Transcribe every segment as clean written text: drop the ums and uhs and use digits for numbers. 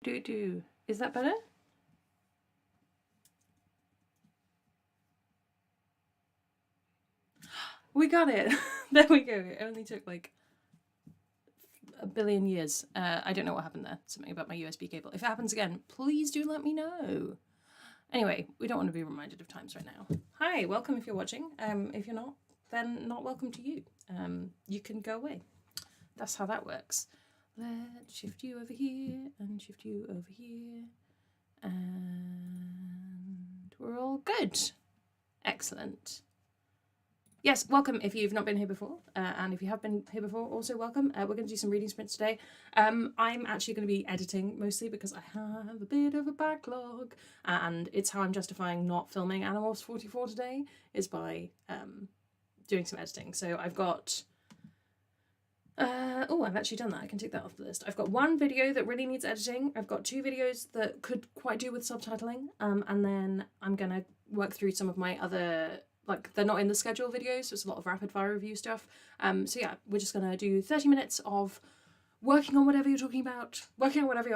Do. Is that better? We got it. There we go. It only took like a billion years. I don't know what happened there. Something about my USB cable. If it happens again, please do let me know. Anyway, we don't want to be reminded of times right now. Hi, welcome if you're watching. If you're not, then not welcome to you. You can go away. That's how that works. Let's shift you over here and shift you over here. And we're all good. Excellent. Yes, welcome if you've not been here before, and if you have been here before, also welcome. We're going to do some reading sprints today. I'm actually going to be editing mostly because I have a bit of a backlog, and it's how I'm justifying not filming Animorphs 44 today, is by doing some editing. So I've got... oh, I've actually done that. I can take that off the list. I've got one video that really needs editing. I've got 2 videos that could quite do with subtitling, and then I'm going to work through some of my other... like, they're not in the schedule videos, so it's a lot of rapid fire review stuff. So yeah, we're just gonna do 30 minutes of working on whatever you're talking about, working on whatever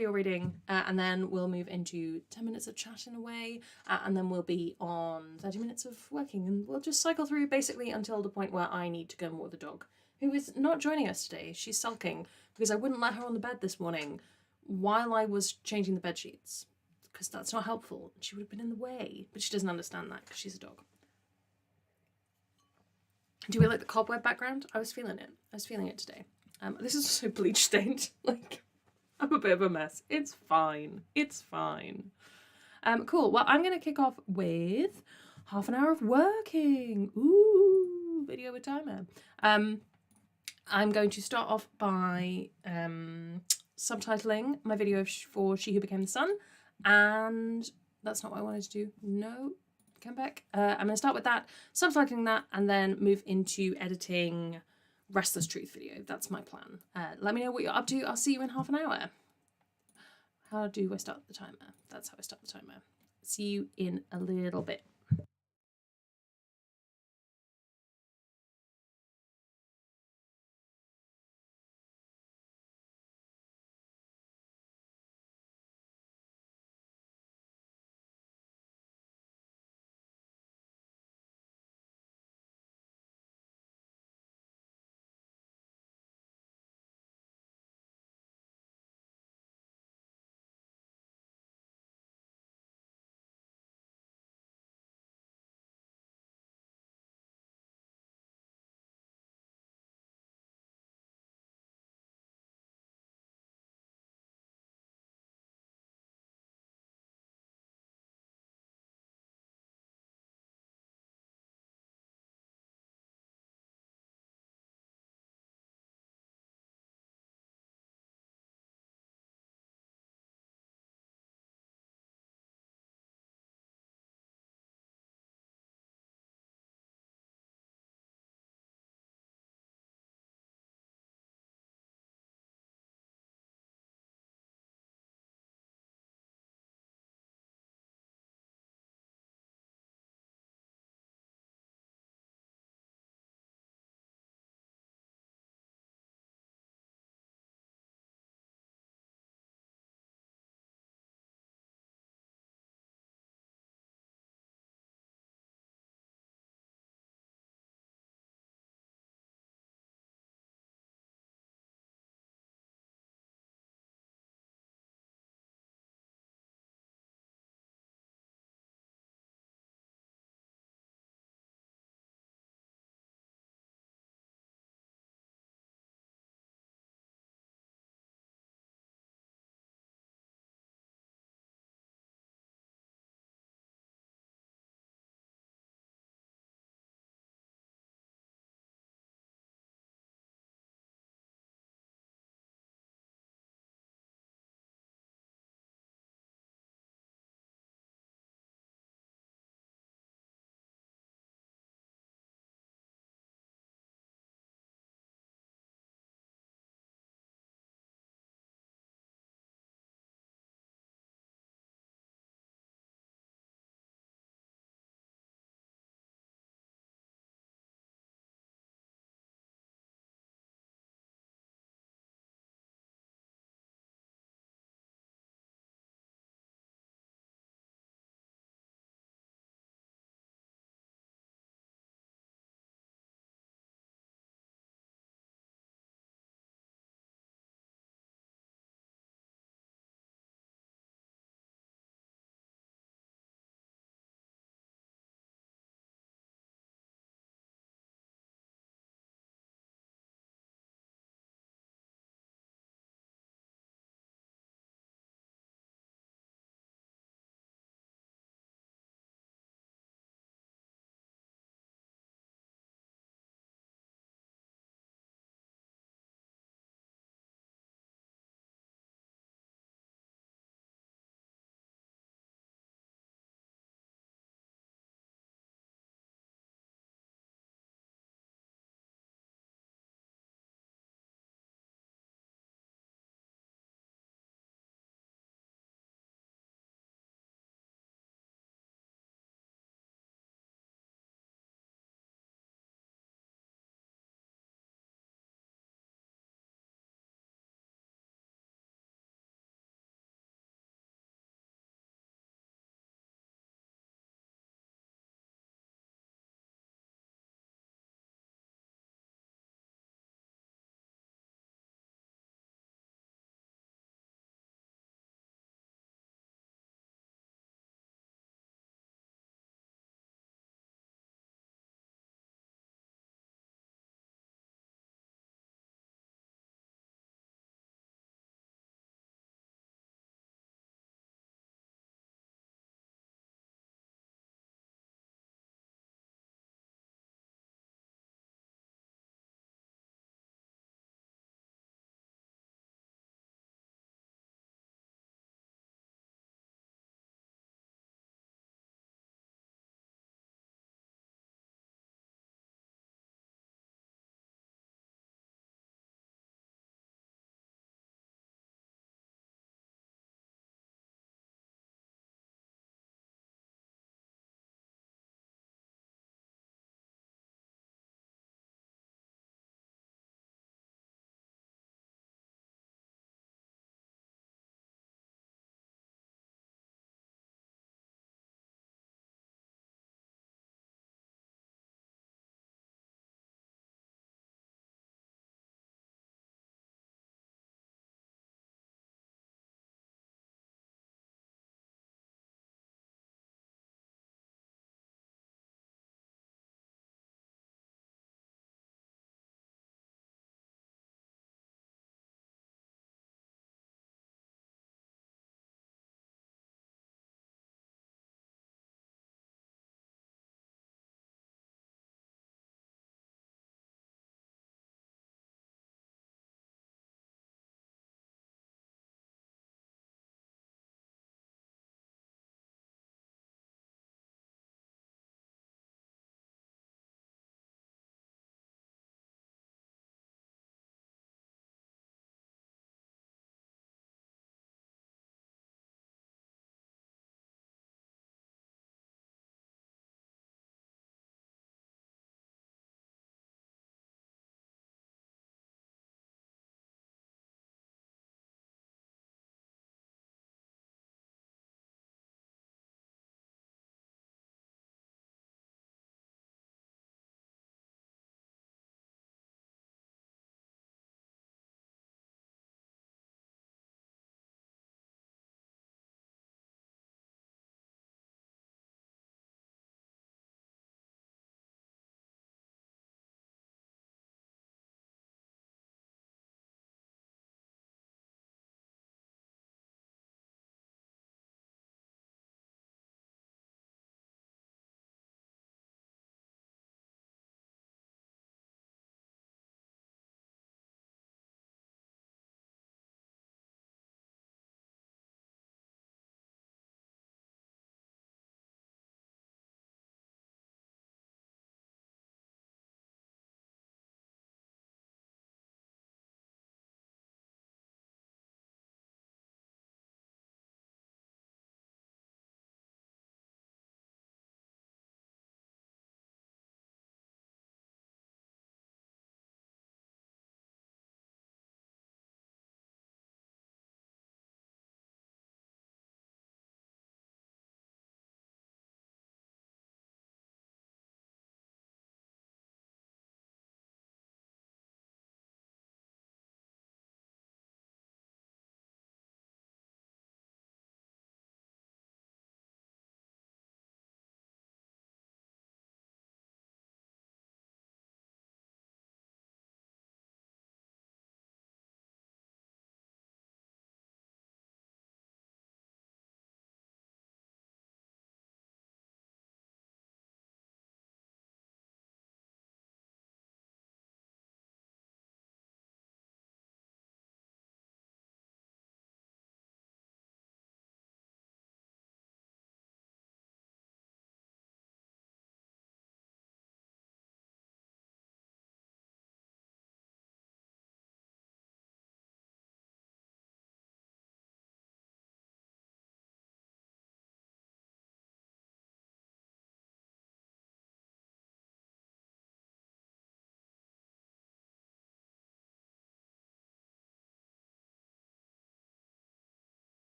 you're reading, and then we'll move into 10 minutes of chatting away, and then we'll be on 30 minutes of working, and we'll just cycle through basically until the point where I need to go and walk the dog, who is not joining us today. She's sulking because I wouldn't let her on the bed this morning while I was changing the bed sheets, because that's not helpful. She would have been in the way, but she doesn't understand that because she's a dog. Do we like the cobweb background? I was feeling it. I was feeling it today. This is so bleach stained. Like, I'm a bit of a mess. It's fine. It's fine. Cool. Well, I'm going to kick off with half an hour of working. Ooh, video with timer. I'm going to start off by subtitling my video for She Who Became the Sun. And that's not what I wanted to do. No, come back. I'm going to start with that, subtitling that, and then move into editing Restless Truth video. That's my plan. Let me know what you're up to. I'll see you in half an hour. How do I start the timer? That's how I start the timer. See you in a little bit.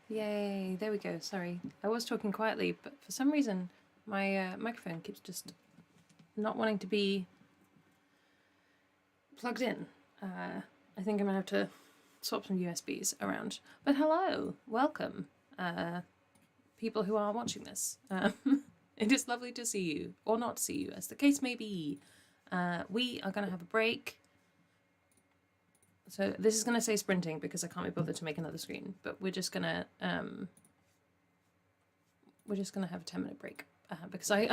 Yay, there we go. Sorry. I was talking quietly, but for some reason my microphone keeps just not wanting to be plugged in. I think I'm gonna have to swap some USBs around. But hello, welcome, people who are watching this. It is lovely to see you, or not see you, as the case may be. We are gonna have a break. So this is gonna say sprinting because I can't be bothered to make another screen, but we're just gonna have a 10-minute break because I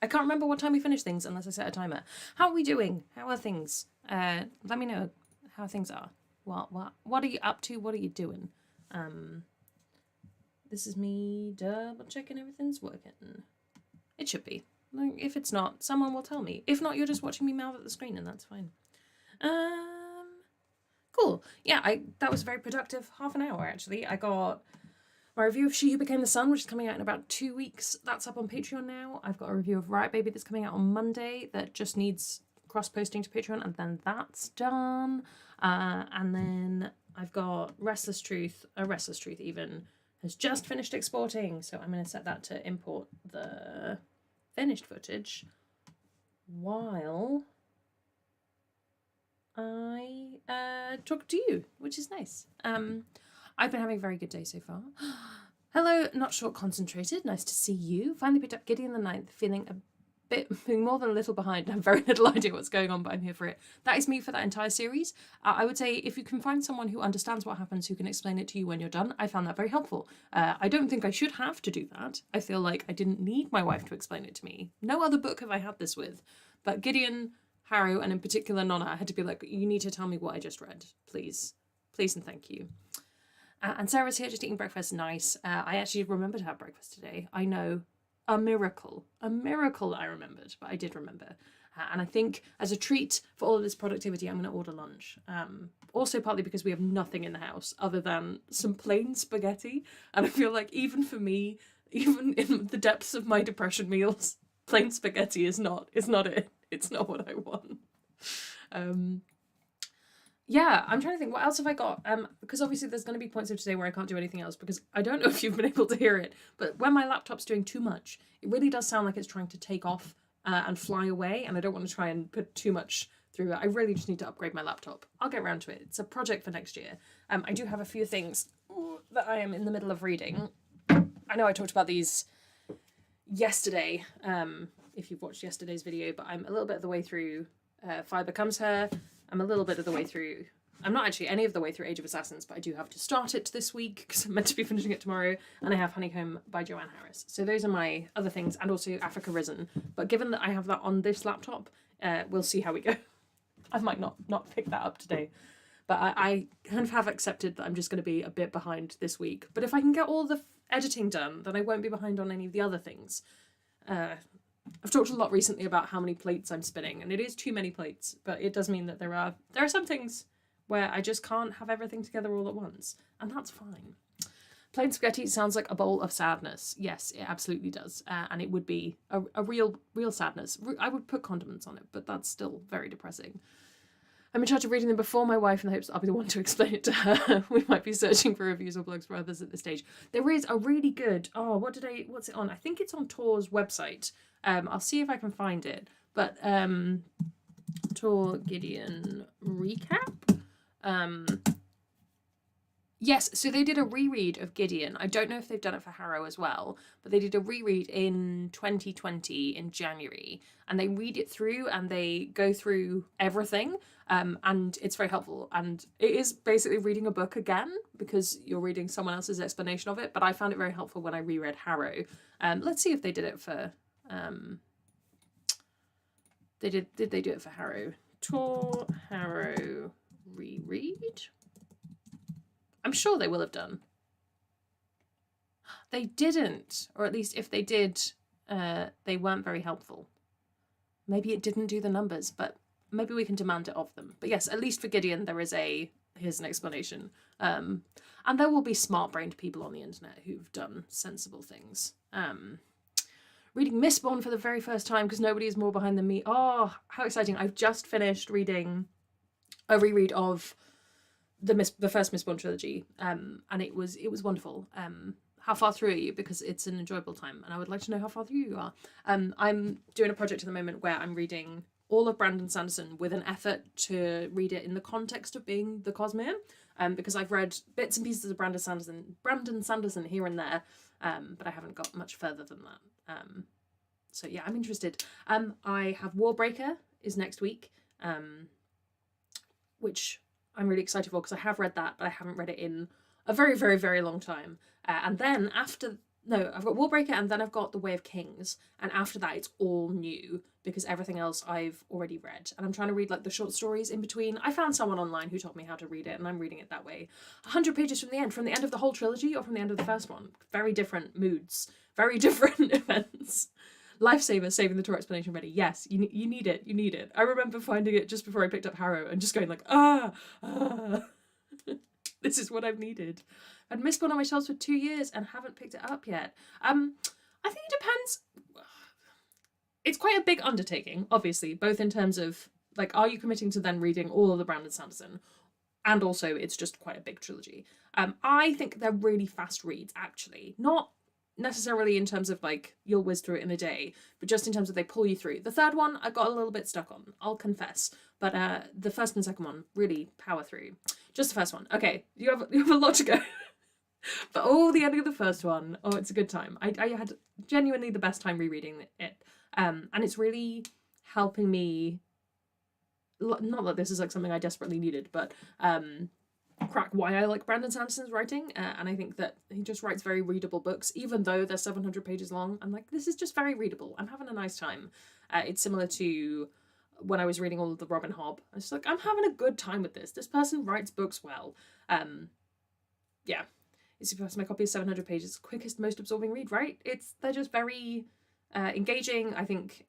can't remember what time we finish things unless I set a timer. How are we doing? How are things? Let me know how things are. What are you up to? What are you doing? This is me double checking everything's working. It should be. Like, if it's not, someone will tell me. If not, you're just watching me mouth at the screen, and that's fine. Cool. Yeah, that was a very productive half an hour, actually. I got my review of She Who Became the Sun, which is coming out in about 2 weeks. That's up on Patreon now. I've got a review of Riot Baby that's coming out on Monday that just needs cross-posting to Patreon, and then that's done. And then I've got Restless Truth even, has just finished exporting, so I'm going to set that to import the finished footage while I talk to you, which is nice. I've been having a very good day so far. Hello, Not Short Concentrated, nice to see you. Finally picked up Gideon the Ninth, feeling more than a little behind. I have very little idea what's going on, but I'm here for it. That is me for that entire series. I would say if you can find someone who understands what happens, who can explain it to you when you're done, I found that very helpful. I don't think I should have to do that. I feel like I didn't need my wife to explain it to me. No other book have I had this with. But Gideon, Harrow, and in particular Nonna, I had to be like, you need to tell me what I just read, please. Please and thank you. And Sarah's here just eating breakfast. Nice. I actually remembered to have breakfast today. I know. A miracle I remembered, but I did remember. And I think as a treat for all of this productivity, I'm going to order lunch. Also partly because we have nothing in the house other than some plain spaghetti. And I feel like even for me, even in the depths of my depression meals, plain spaghetti is not it. It's not what I want. Yeah, I'm trying to think, what else have I got? Because obviously there's going to be points of today where I can't do anything else because I don't know if you've been able to hear it, but when my laptop's doing too much, it really does sound like it's trying to take off and fly away, and I don't want to try and put too much through it. I really just need to upgrade my laptop. I'll get around to it. It's a project for next year. I do have a few things that I am in the middle of reading. I know I talked about these yesterday, if you've watched yesterday's video, but I'm a little bit of the way through Fire Becomes Her. I'm a little bit of the way through. I'm not actually any of the way through Age of Assassins, but I do have to start it this week because I'm meant to be finishing it tomorrow. And I have Honeycomb by Joanne Harris. So those are my other things, and also Africa Risen. But given that I have that on this laptop, we'll see how we go. I might not pick that up today. But I kind of have accepted that I'm just going to be a bit behind this week. But if I can get all the editing done, then I won't be behind on any of the other things. I've talked a lot recently about how many plates I'm spinning, and it is too many plates, but it does mean that there are some things where I just can't have everything together all at once, and that's fine. Plain spaghetti sounds like a bowl of sadness. Yes, it absolutely does, and it would be a real sadness. I would put condiments on it, but that's still very depressing. I'm in charge of reading them before my wife in the hopes that I'll be the one to explain it to her. We might be searching for reviews or blogs for others at this stage. There is a really good, what's it on? I think it's on Tor's website. I'll see if I can find it. But Tor Gideon recap. Yes, so they did a reread of Gideon. I don't know if they've done it for Harrow as well, but they did a reread in 2020 in January, and they read it through and they go through everything, and it's very helpful. And it is basically reading a book again because you're reading someone else's explanation of it, but I found it very helpful when I reread Harrow. Let's see if they did it for... Did they do it for Harrow? Tor Harrow reread? I'm sure they will have done. They didn't, or at least if they did, they weren't very helpful. Maybe it didn't do the numbers, but maybe we can demand it of them. But yes, at least for Gideon, here's an explanation. And there will be smart-brained people on the internet who've done sensible things. Reading Mistborn for the very first time because nobody is more behind than me. Oh, how exciting. I've just finished reading a reread of the first Mistborn trilogy, and it was wonderful. How far through are you? Because it's an enjoyable time, and I would like to know how far through you are. I'm doing a project at the moment where I'm reading all of Brandon Sanderson with an effort to read it in the context of being the Cosmere, because I've read bits and pieces of Brandon Sanderson here and there, but I haven't got much further than that. So yeah, I'm interested. I have Warbreaker is next week, which I'm really excited for because I have read that, but I haven't read it in a very, very, very long time. And then I've got Warbreaker, and then I've got The Way of Kings, and after that it's all new because everything else I've already read. And I'm trying to read like the short stories in between. I found someone online who told me how to read it, and I'm reading it that way. 100 pages from the end of the whole trilogy or from the end of the first one. Very different moods, very different events. Lifesaver, saving the Tour explanation ready. Yes, you need it. You need it. I remember finding it just before I picked up Harrow and just going like, this is what I've needed. I'd missed one on my shelves for 2 years and haven't picked it up yet. I think it depends. It's quite a big undertaking, obviously, both in terms of like, are you committing to then reading all of the Brandon Sanderson? And also, it's just quite a big trilogy. I think they're really fast reads, actually. Not necessarily in terms of like you'll whiz through it in a day, but just in terms of they pull you through. The third one I got a little bit stuck on, I'll confess, but the first and second one really power through. Just the first one. Okay, you have a lot to go. But the ending of the first one, it's a good time. I had genuinely the best time rereading it, and it's really helping me. Not that this is like something I desperately needed, but crack why I like Brandon Sanderson's writing, and I think that he just writes very readable books, even though they're 700 pages long. I'm like, this is just very readable. I'm having a nice time. It's similar to when I was reading all of the Robin Hobb. I was like, I'm having a good time with this. This person writes books well. Yeah. My copy is 700 pages. Quickest, most absorbing read, right? They're just very engaging. I think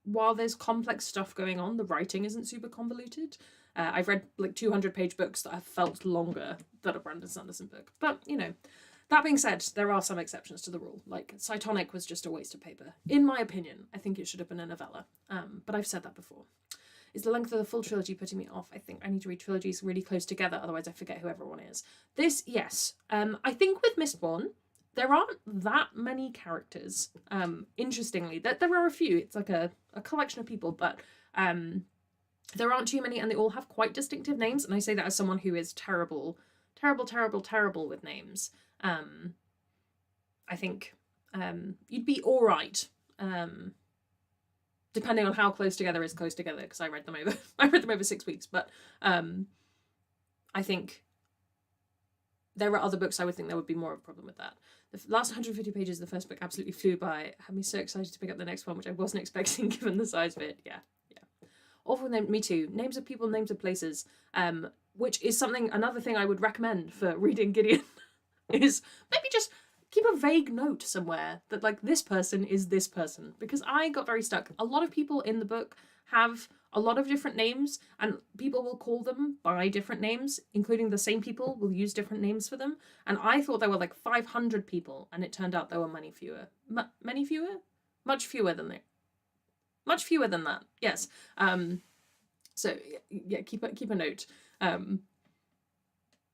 while there's complex stuff going on, the writing isn't super convoluted. I've read like 200-page books that have felt longer than a Brandon Sanderson book. But, that being said, there are some exceptions to the rule. Like, Cytonic was just a waste of paper. In my opinion, I think it should have been a novella. But I've said that before. Is the length of the full trilogy putting me off? I think I need to read trilogies really close together, otherwise I forget who everyone is. This, yes. I think with Mistborn, there aren't that many characters. Interestingly, there are a few. It's like a collection of people, but there aren't too many, and they all have quite distinctive names. And I say that as someone who is terrible with names. I think you'd be all right. Depending on how close together is close together, because I read them over 6 weeks. But I think there are other books I would think there would be more of a problem with that. The last 150 pages of the first book absolutely flew by. It had me so excited to pick up the next one, which I wasn't expecting given the size of it. Yeah. Awful name, me too. Names of people, names of places, which is another thing I would recommend for reading Gideon, is maybe just keep a vague note somewhere that like this person is this person, because I got very stuck. A lot of people in the book have a lot of different names, and people will call them by different names, including the same people will use different names for them. And I thought there were like 500 people, and it turned out there were many fewer. Many fewer? Much fewer than that. Much fewer than that. Yes. So yeah, keep a note.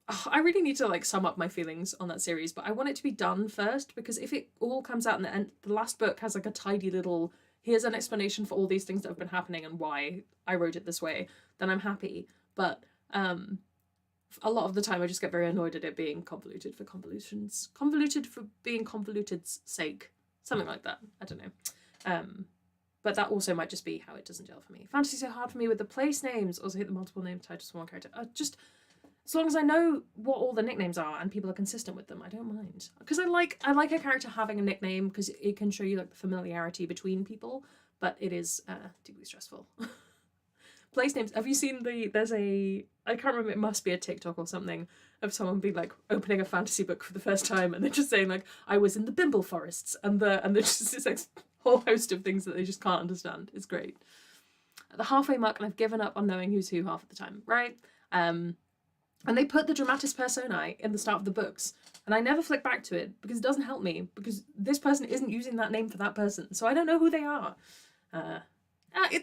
I really need to like sum up my feelings on that series, but I want it to be done first, because if it all comes out and the last book has like a tidy little, here's an explanation for all these things that have been happening and why I wrote it this way, then I'm happy. But a lot of the time I just get very annoyed at it being convoluted for being convoluted's sake, something like that. I don't know. But that also might just be how it doesn't gel for me. Fantasy's so hard for me with the place names. Also hate the multiple name titles for one character. Just as long as I know what all the nicknames are and people are consistent with them, I don't mind. Because I like a character having a nickname because it can show you like the familiarity between people. But it is deeply stressful. Place names. Have you seen I can't remember, it must be a TikTok or something, of someone being like opening a fantasy book for the first time and they're just saying like, I was in the Bimble Forests, and there's just this like whole host of things that they just can't understand. It's great. At the halfway mark, and I've given up on knowing who's who half of the time, right? And they put the dramatis personae in the start of the books, and I never flick back to it because it doesn't help me, because this person isn't using that name for that person, so I don't know who they are.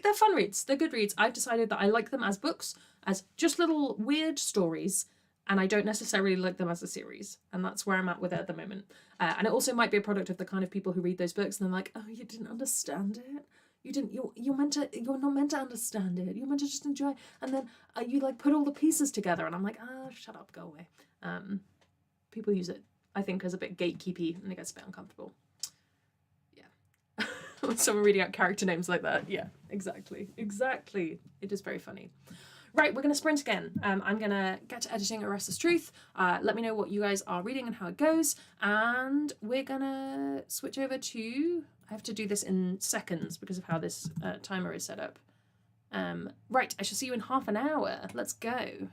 They're fun reads. They're good reads. I've decided that I like them as books, as just little weird stories, and I don't necessarily like them as a series. And that's where I'm at with it at the moment. And it also might be a product of the kind of people who read those books and they're like, oh, you didn't understand it. You didn't. You're meant to. You're not meant to understand it. You're meant to just enjoy. And then you like put all the pieces together, and I'm like, shut up, go away. People use it, I think, as a bit gatekeepy, and it gets a bit uncomfortable. Yeah. When someone reading out character names like that. Yeah, exactly. It is very funny. Right, we're going to sprint again. I'm going to get to editing A Restless Truth. Let me know what you guys are reading and how it goes. And we're going to switch over to... I have to do this in seconds because of how this timer is set up. Right, I shall see you in half an hour. Let's go.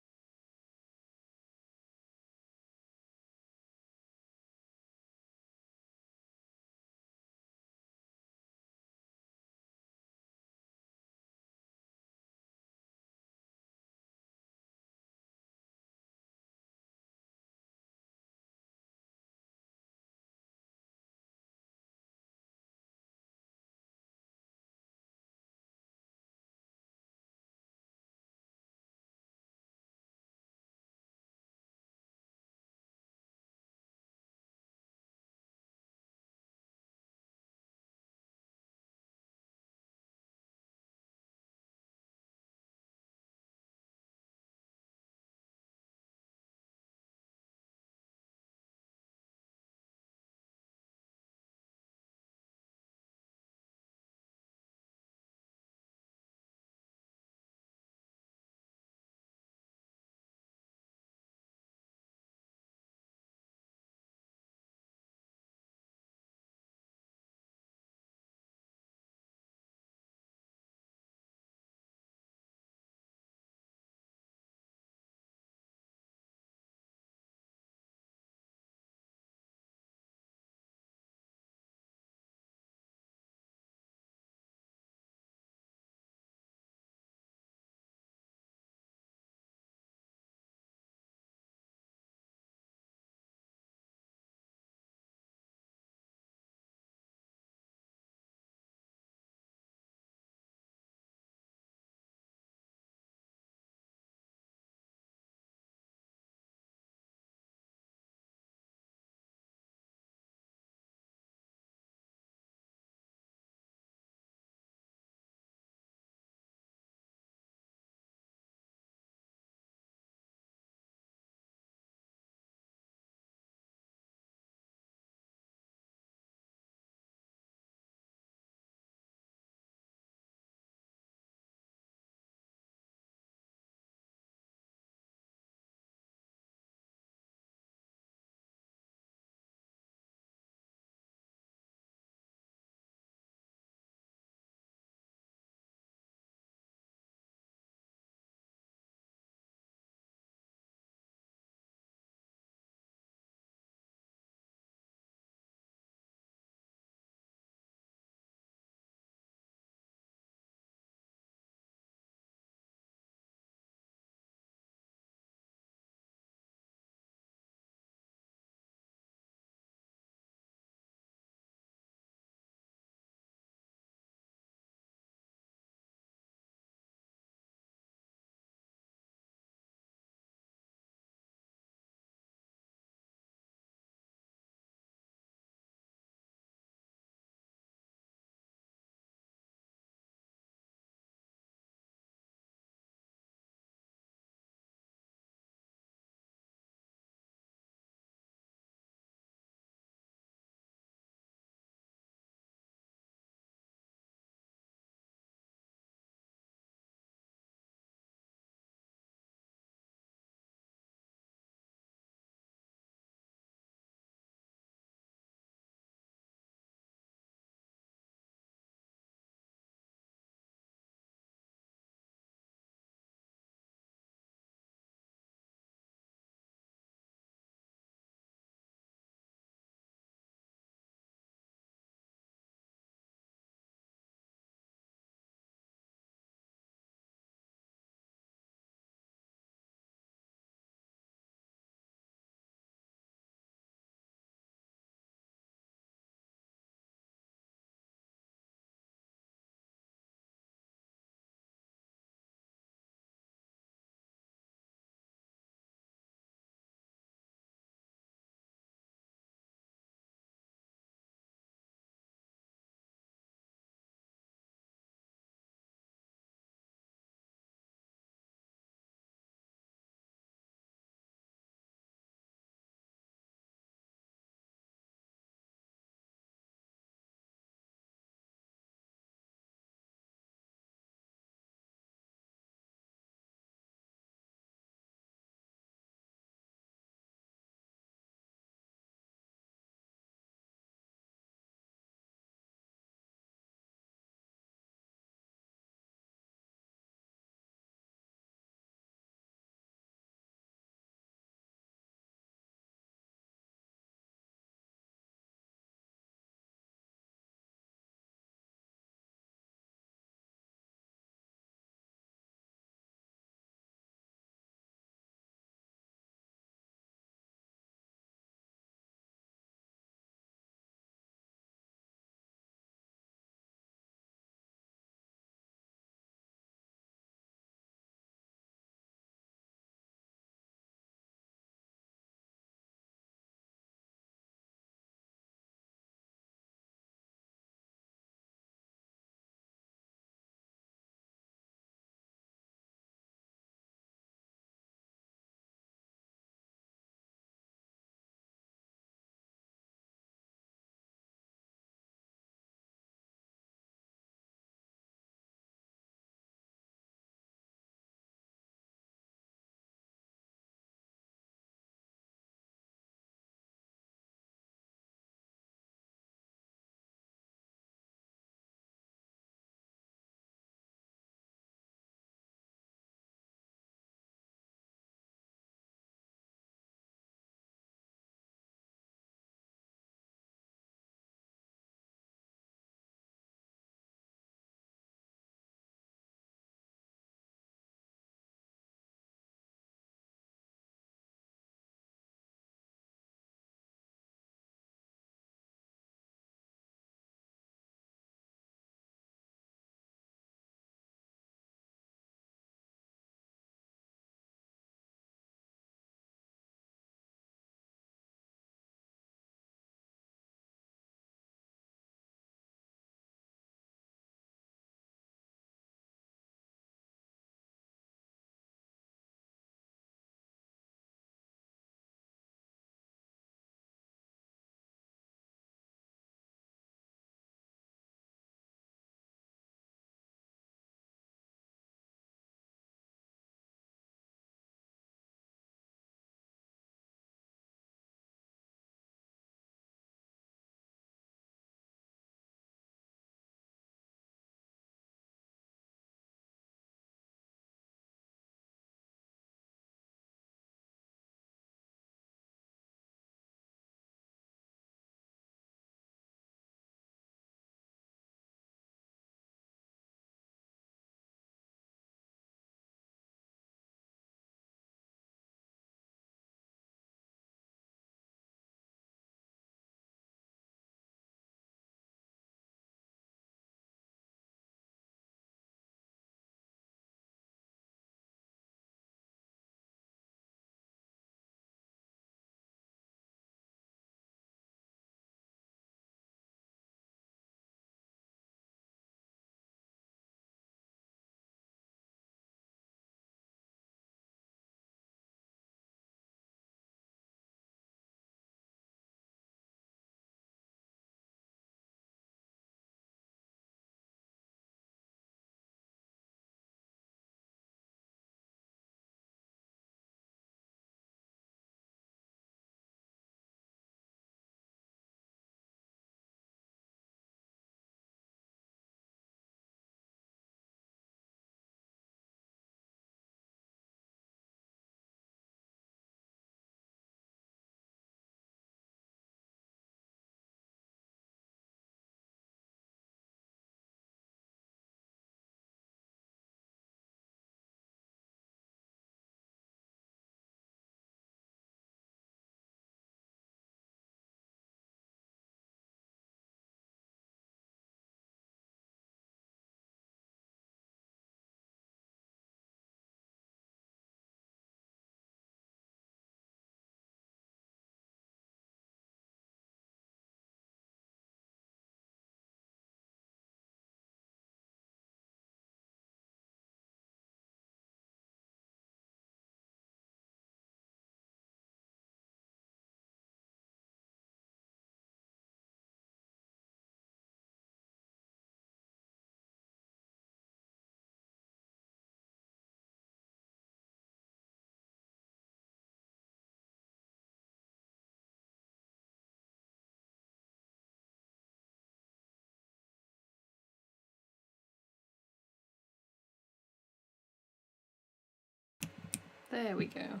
There we go.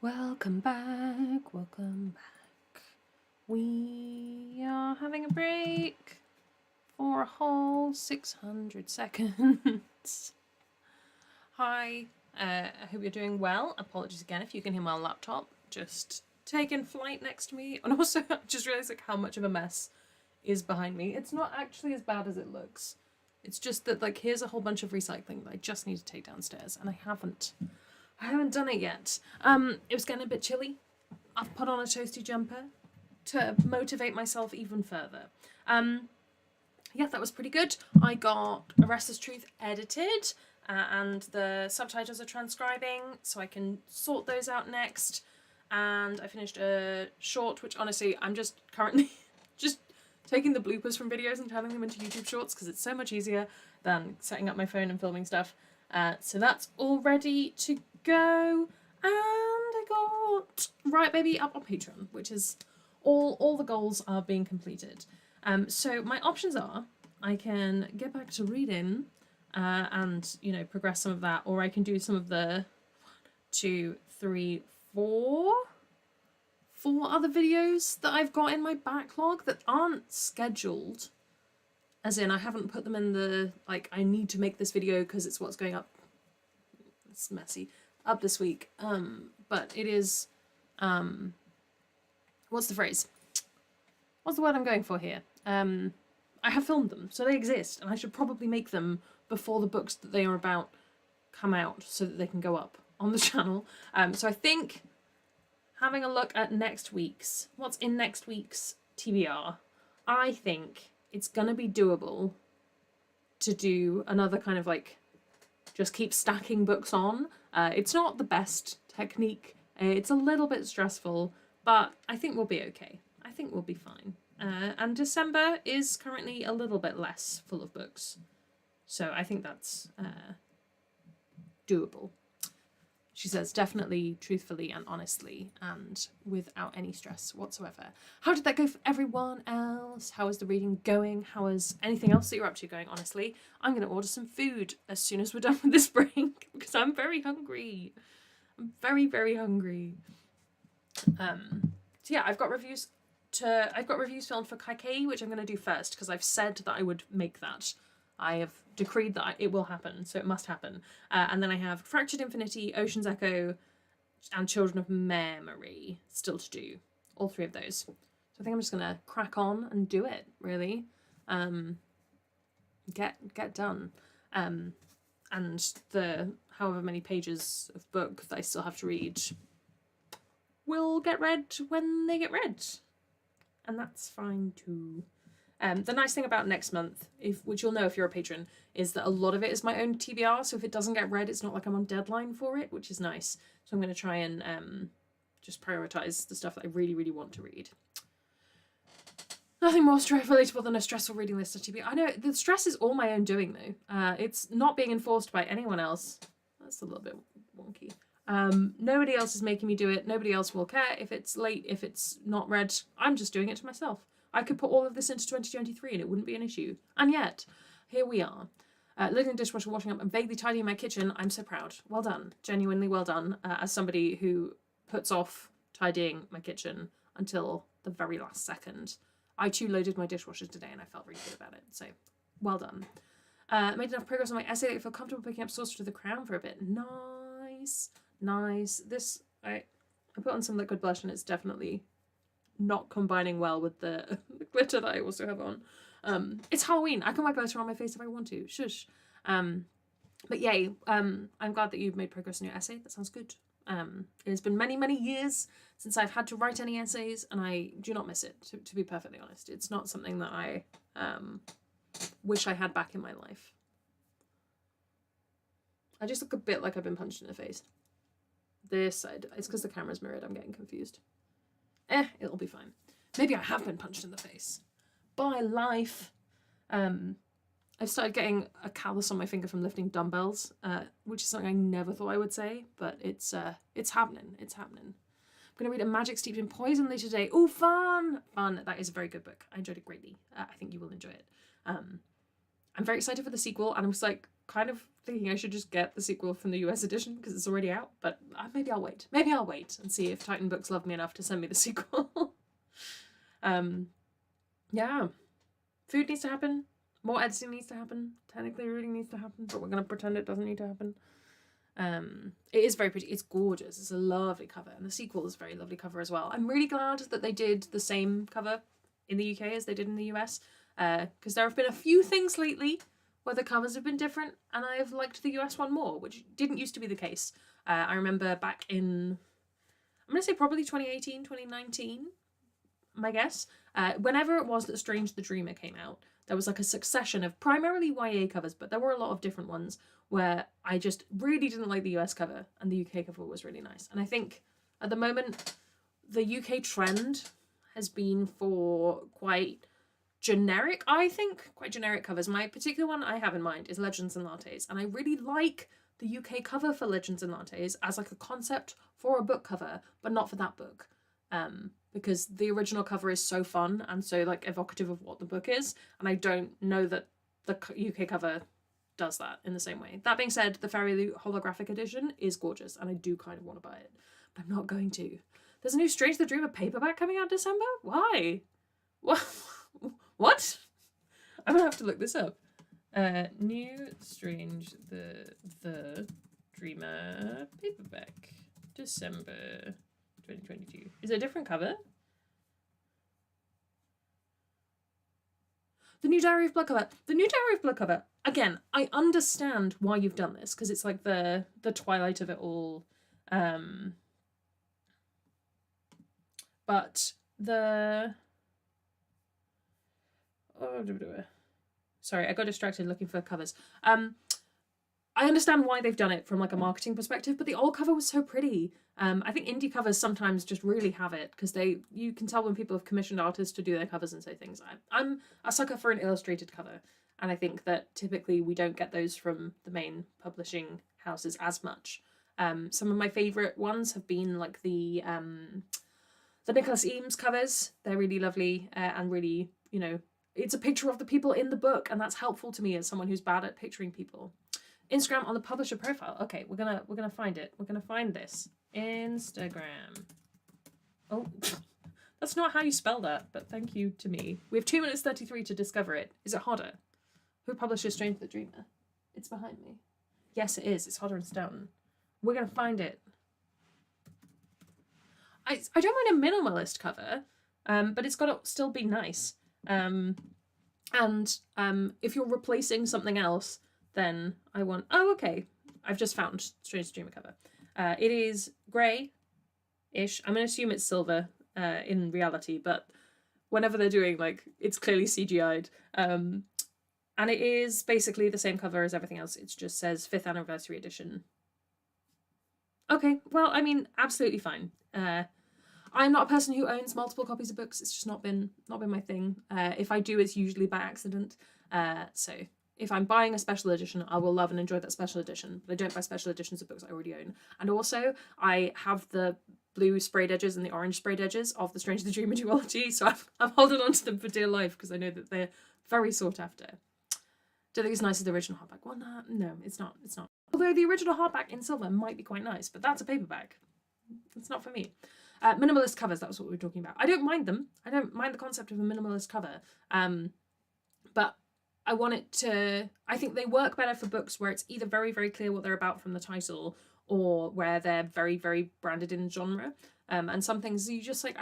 Welcome back, welcome back. We are having a break for a whole 600 seconds. Hi, I hope you're doing well. Apologies again if you can hear my laptop just taking flight next to me. And also, I just realised like how much of a mess is behind me. It's not actually as bad as it looks. It's just that like here's a whole bunch of recycling that I just need to take downstairs, and I haven't done it yet. It was getting a bit chilly. I've put on a toasty jumper to motivate myself even further. Yeah, that was pretty good. I got A Restless Truth edited, and the subtitles are transcribing, so I can sort those out next. And I finished a short, which honestly, I'm just currently just taking the bloopers from videos and turning them into YouTube shorts because it's so much easier than setting up my phone and filming stuff. So that's all ready to go. And I got Riot Baby up on Patreon, which is all the goals are being completed. So my options are I can get back to reading and, you know, progress some of that, or I can do some of the 4 other videos that I've got in my backlog that aren't scheduled. As in, I haven't put them in the, like, I need to make this video because it's what's going up. It's messy. Up this week. But it is, what's the phrase? What's the word I'm going for here? I have filmed them, so they exist, and I should probably make them before the books that they are about come out so that they can go up on the channel. So I think having a look at next week's, what's in next week's TBR, I think it's going to be doable to do another kind of like just keep stacking books on. It's not the best technique. It's a little bit stressful, but I think we'll be okay. I think we'll be fine. And December is currently a little bit less full of books. So I think that's doable. She says, definitely, truthfully and honestly, and without any stress whatsoever. How did that go for everyone else? How is the reading going? How is anything else that you're up to going, honestly? I'm going to order some food as soon as we're done with this break, because I'm very hungry. I'm very, very hungry. So yeah, I've got reviews filmed for Kaikei, which I'm going to do first, because I've said that I would make that. I have decreed that it will happen, so it must happen. And then I have Fractured Infinity, Ocean's Echo, and Children of Memory still to do. All 3 of those. So I think I'm just going to crack on and do it, really. Get done. And the however many pages of book that I still have to read will get read when they get read. And that's fine too. The nice thing about next month, which you'll know if you're a patron, is that a lot of it is my own TBR, so if it doesn't get read, it's not like I'm on deadline for it, which is nice. So I'm going to try and just prioritise the stuff that I really, really want to read. Nothing more relatable than a stressful reading list of TBR. I know, the stress is all my own doing, though. It's not being enforced by anyone else. That's a little bit wonky. Nobody else is making me do it. Nobody else will care if it's late, if it's not read. I'm just doing it to myself. I could put all of this into 2023 and it wouldn't be an issue. And yet, here we are. Living in the dishwasher, washing up, and vaguely tidying my kitchen. I'm so proud. Well done. Genuinely well done. As somebody who puts off tidying my kitchen until the very last second. I too loaded my dishwasher today and I felt really good about it. So, well done. Made enough progress on my essay that I feel comfortable picking up Sorcerer to the Crown for a bit. Nice. Nice. This, I put on some liquid blush and it's definitely not combining well with the glitter that I also have on. It's Halloween. I can wear glitter on my face if I want to. Shush. But yay. I'm glad that you've made progress in your essay. That sounds good. It has been many, many years since I've had to write any essays, and I do not miss it, to be perfectly honest. It's not something that I wish I had back in my life. I just look a bit like I've been punched in the face. This side. It's because the camera's mirrored. I'm getting confused. It'll be fine. Maybe I have been punched in the face. By life. I've started getting a callus on my finger from lifting dumbbells, which is something I never thought I would say, but it's happening. It's happening. I'm going to read A Magic Steeped in Poison later today. Oh, fun! Fun. That is a very good book. I enjoyed it greatly. I think you will enjoy it. I'm very excited for the sequel, and I was like, kind of thinking I should just get the sequel from the US edition because it's already out, but maybe I'll wait. Maybe I'll wait and see if Titan Books love me enough to send me the sequel. Yeah. Food needs to happen. More editing needs to happen. Technically reading needs to happen, but we're going to pretend it doesn't need to happen. It is very pretty. It's gorgeous. It's a lovely cover, and the sequel is a very lovely cover as well. I'm really glad that they did the same cover in the UK as they did in the US, because there have been a few things lately where the covers have been different, and I've liked the US one more, which didn't used to be the case. I remember back in, I'm going to say probably 2018, 2019, my guess, whenever it was that Strange the Dreamer came out, there was like a succession of primarily YA covers, but there were a lot of different ones where I just really didn't like the US cover, and the UK cover was really nice. And I think at the moment, the UK trend has been for quite generic, quite generic covers. My particular one I have in mind is Legends and Lattes, and I really like the UK cover for Legends and Lattes as like a concept for a book cover, but not for that book. Because the original cover is so fun and so like evocative of what the book is, and I don't know that the UK cover does that in the same way. That being said, the Fairy Loot holographic edition is gorgeous, and I do kind of want to buy it, but I'm not going to. There's a new Strange the Dreamer paperback coming out December? Why? What? I'm gonna have to look this up. New Strange the Dreamer paperback, December 2022. Is it a different cover? The new Diary of Blood cover. The new Diary of Blood cover. Again, I understand why you've done this, because it's like the twilight of it all. But the... Sorry, I got distracted looking for covers. I understand why they've done it from like a marketing perspective, but the old cover was so pretty. I think indie covers sometimes just really have it, because you can tell when people have commissioned artists to do their covers and say things. I'm a sucker for an illustrated cover, and I think that typically we don't get those from the main publishing houses as much. Some of my favourite ones have been like the Nicholas Eames covers. They're really lovely and really, you know, it's a picture of the people in the book, and that's helpful to me as someone who's bad at picturing people. Instagram on the publisher profile. Okay, we're gonna find it. We're gonna find this. Instagram. Oh, that's not how you spell that, but thank you to me. We have 2 minutes 33 to discover it. Is it Hodder? Who publishes Strange the Dreamer? It's behind me. Yes, it is. It's Hodder and Stoughton. We're gonna find it. I don't mind a minimalist cover, but it's got to still be nice. And if you're replacing something else, then I want... Oh, okay. I've just found Strange Dreamer cover. It is grey-ish. I'm going to assume it's silver in reality, but whenever they're doing, like, it's clearly CGI'd. And it is basically the same cover as everything else. It just says 5th Anniversary Edition. Okay, well, I mean, absolutely fine. I'm not a person who owns multiple copies of books. It's just not been my thing. If I do, it's usually by accident. So if I'm buying a special edition, I will love and enjoy that special edition. But I don't buy special editions of books I already own. And also, I have the blue sprayed edges and the orange sprayed edges of the Strange the Dreamer duology, so I'm holding on to them for dear life because I know that they're very sought after. Don't think it's nice as the original hardback. Well, no, it's not. It's not. Although the original hardback in silver might be quite nice, but that's a paperback. It's not for me. Minimalist covers, that was what we were talking about. I don't mind them. I don't mind the concept of a minimalist cover. But I want it to... I think they work better for books where it's either very, very clear what they're about from the title, or where they're very, very branded in genre. And some things you just like...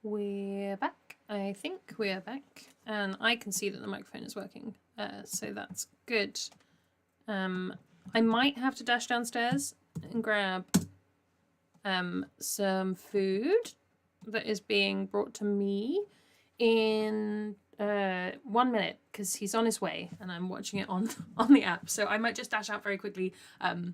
We're back. I think we're back. And I can see that the microphone is working. So that's good. I might have to dash downstairs and grab some food that is being brought to me in 1 minute because he's on his way and I'm watching it on the app. So I might just dash out very quickly and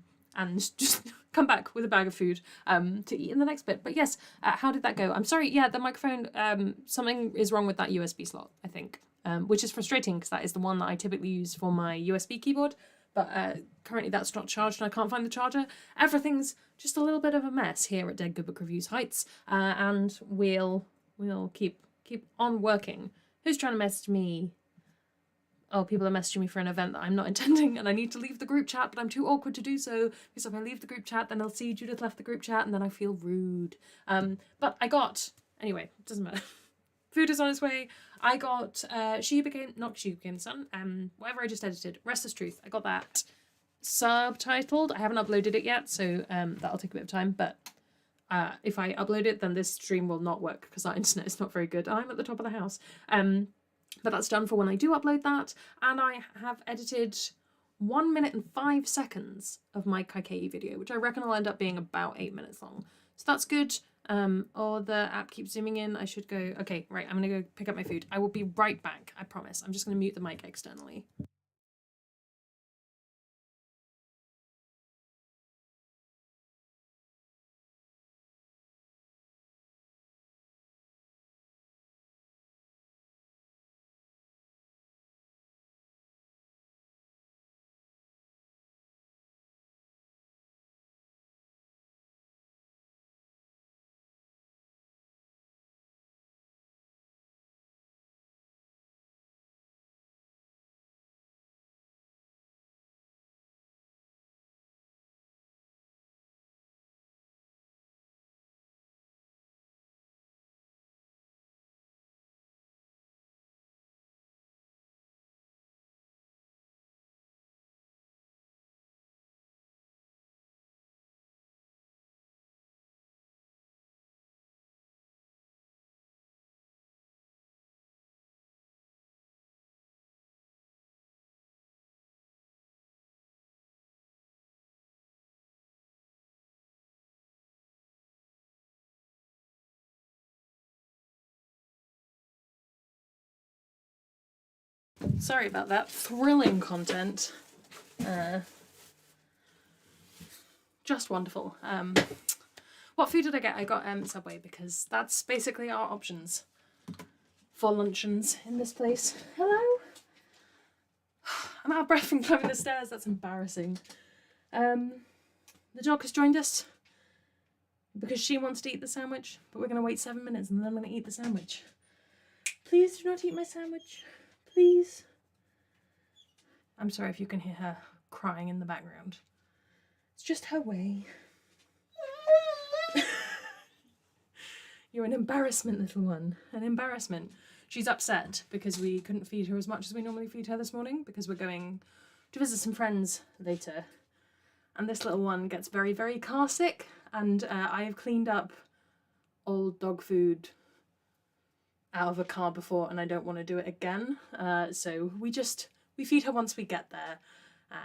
just come back with a bag of food to eat in the next bit. But yes, how did that go? I'm sorry. Yeah, the microphone, something is wrong with that USB slot, I think, which is frustrating because that is the one that I typically use for my USB keyboard. But currently that's not charged and I can't find the charger. Everything's just a little bit of a mess here at Dead Good Book Reviews Heights, and we'll keep on working. Who's trying to message me? Oh, people are messaging me for an event that I'm not attending and I need to leave the group chat, but I'm too awkward to do so because if I leave the group chat, then they'll see Judith left the group chat and then I feel rude. But I got, anyway, doesn't matter. Food is on its way. I got not She Became the Sun, whatever I just edited, Restless Truth. I got that subtitled. I haven't uploaded it yet, so that'll take a bit of time, but if I upload it, then this stream will not work because our internet is not very good. I'm at the top of the house. But that's done for when I do upload that, and I have edited 1 minute and 5 seconds of my Kaikei video, which I reckon will end up being about 8 minutes long. So that's good. Or the app keeps zooming in. I should go. Okay, right. I'm going to go pick up my food. I will be right back. I promise. I'm just going to mute the mic externally. Sorry about that. Thrilling content. Just wonderful. What food did I get? I got Subway because that's basically our options for luncheons in this place. Hello? I'm out of breath from climbing the stairs. That's embarrassing. The dog has joined us because she wants to eat the sandwich, but we're going to wait 7 minutes and then I'm going to eat the sandwich. Please do not eat my sandwich. Please. I'm sorry if you can hear her crying in the background. It's just her way. You're an embarrassment, little one. An embarrassment. She's upset because we couldn't feed her as much as we normally feed her this morning because we're going to visit some friends later. And this little one gets very, very car sick. And I have cleaned up old dog food out of a car before and I don't want to do it again. So we feed her once we get there.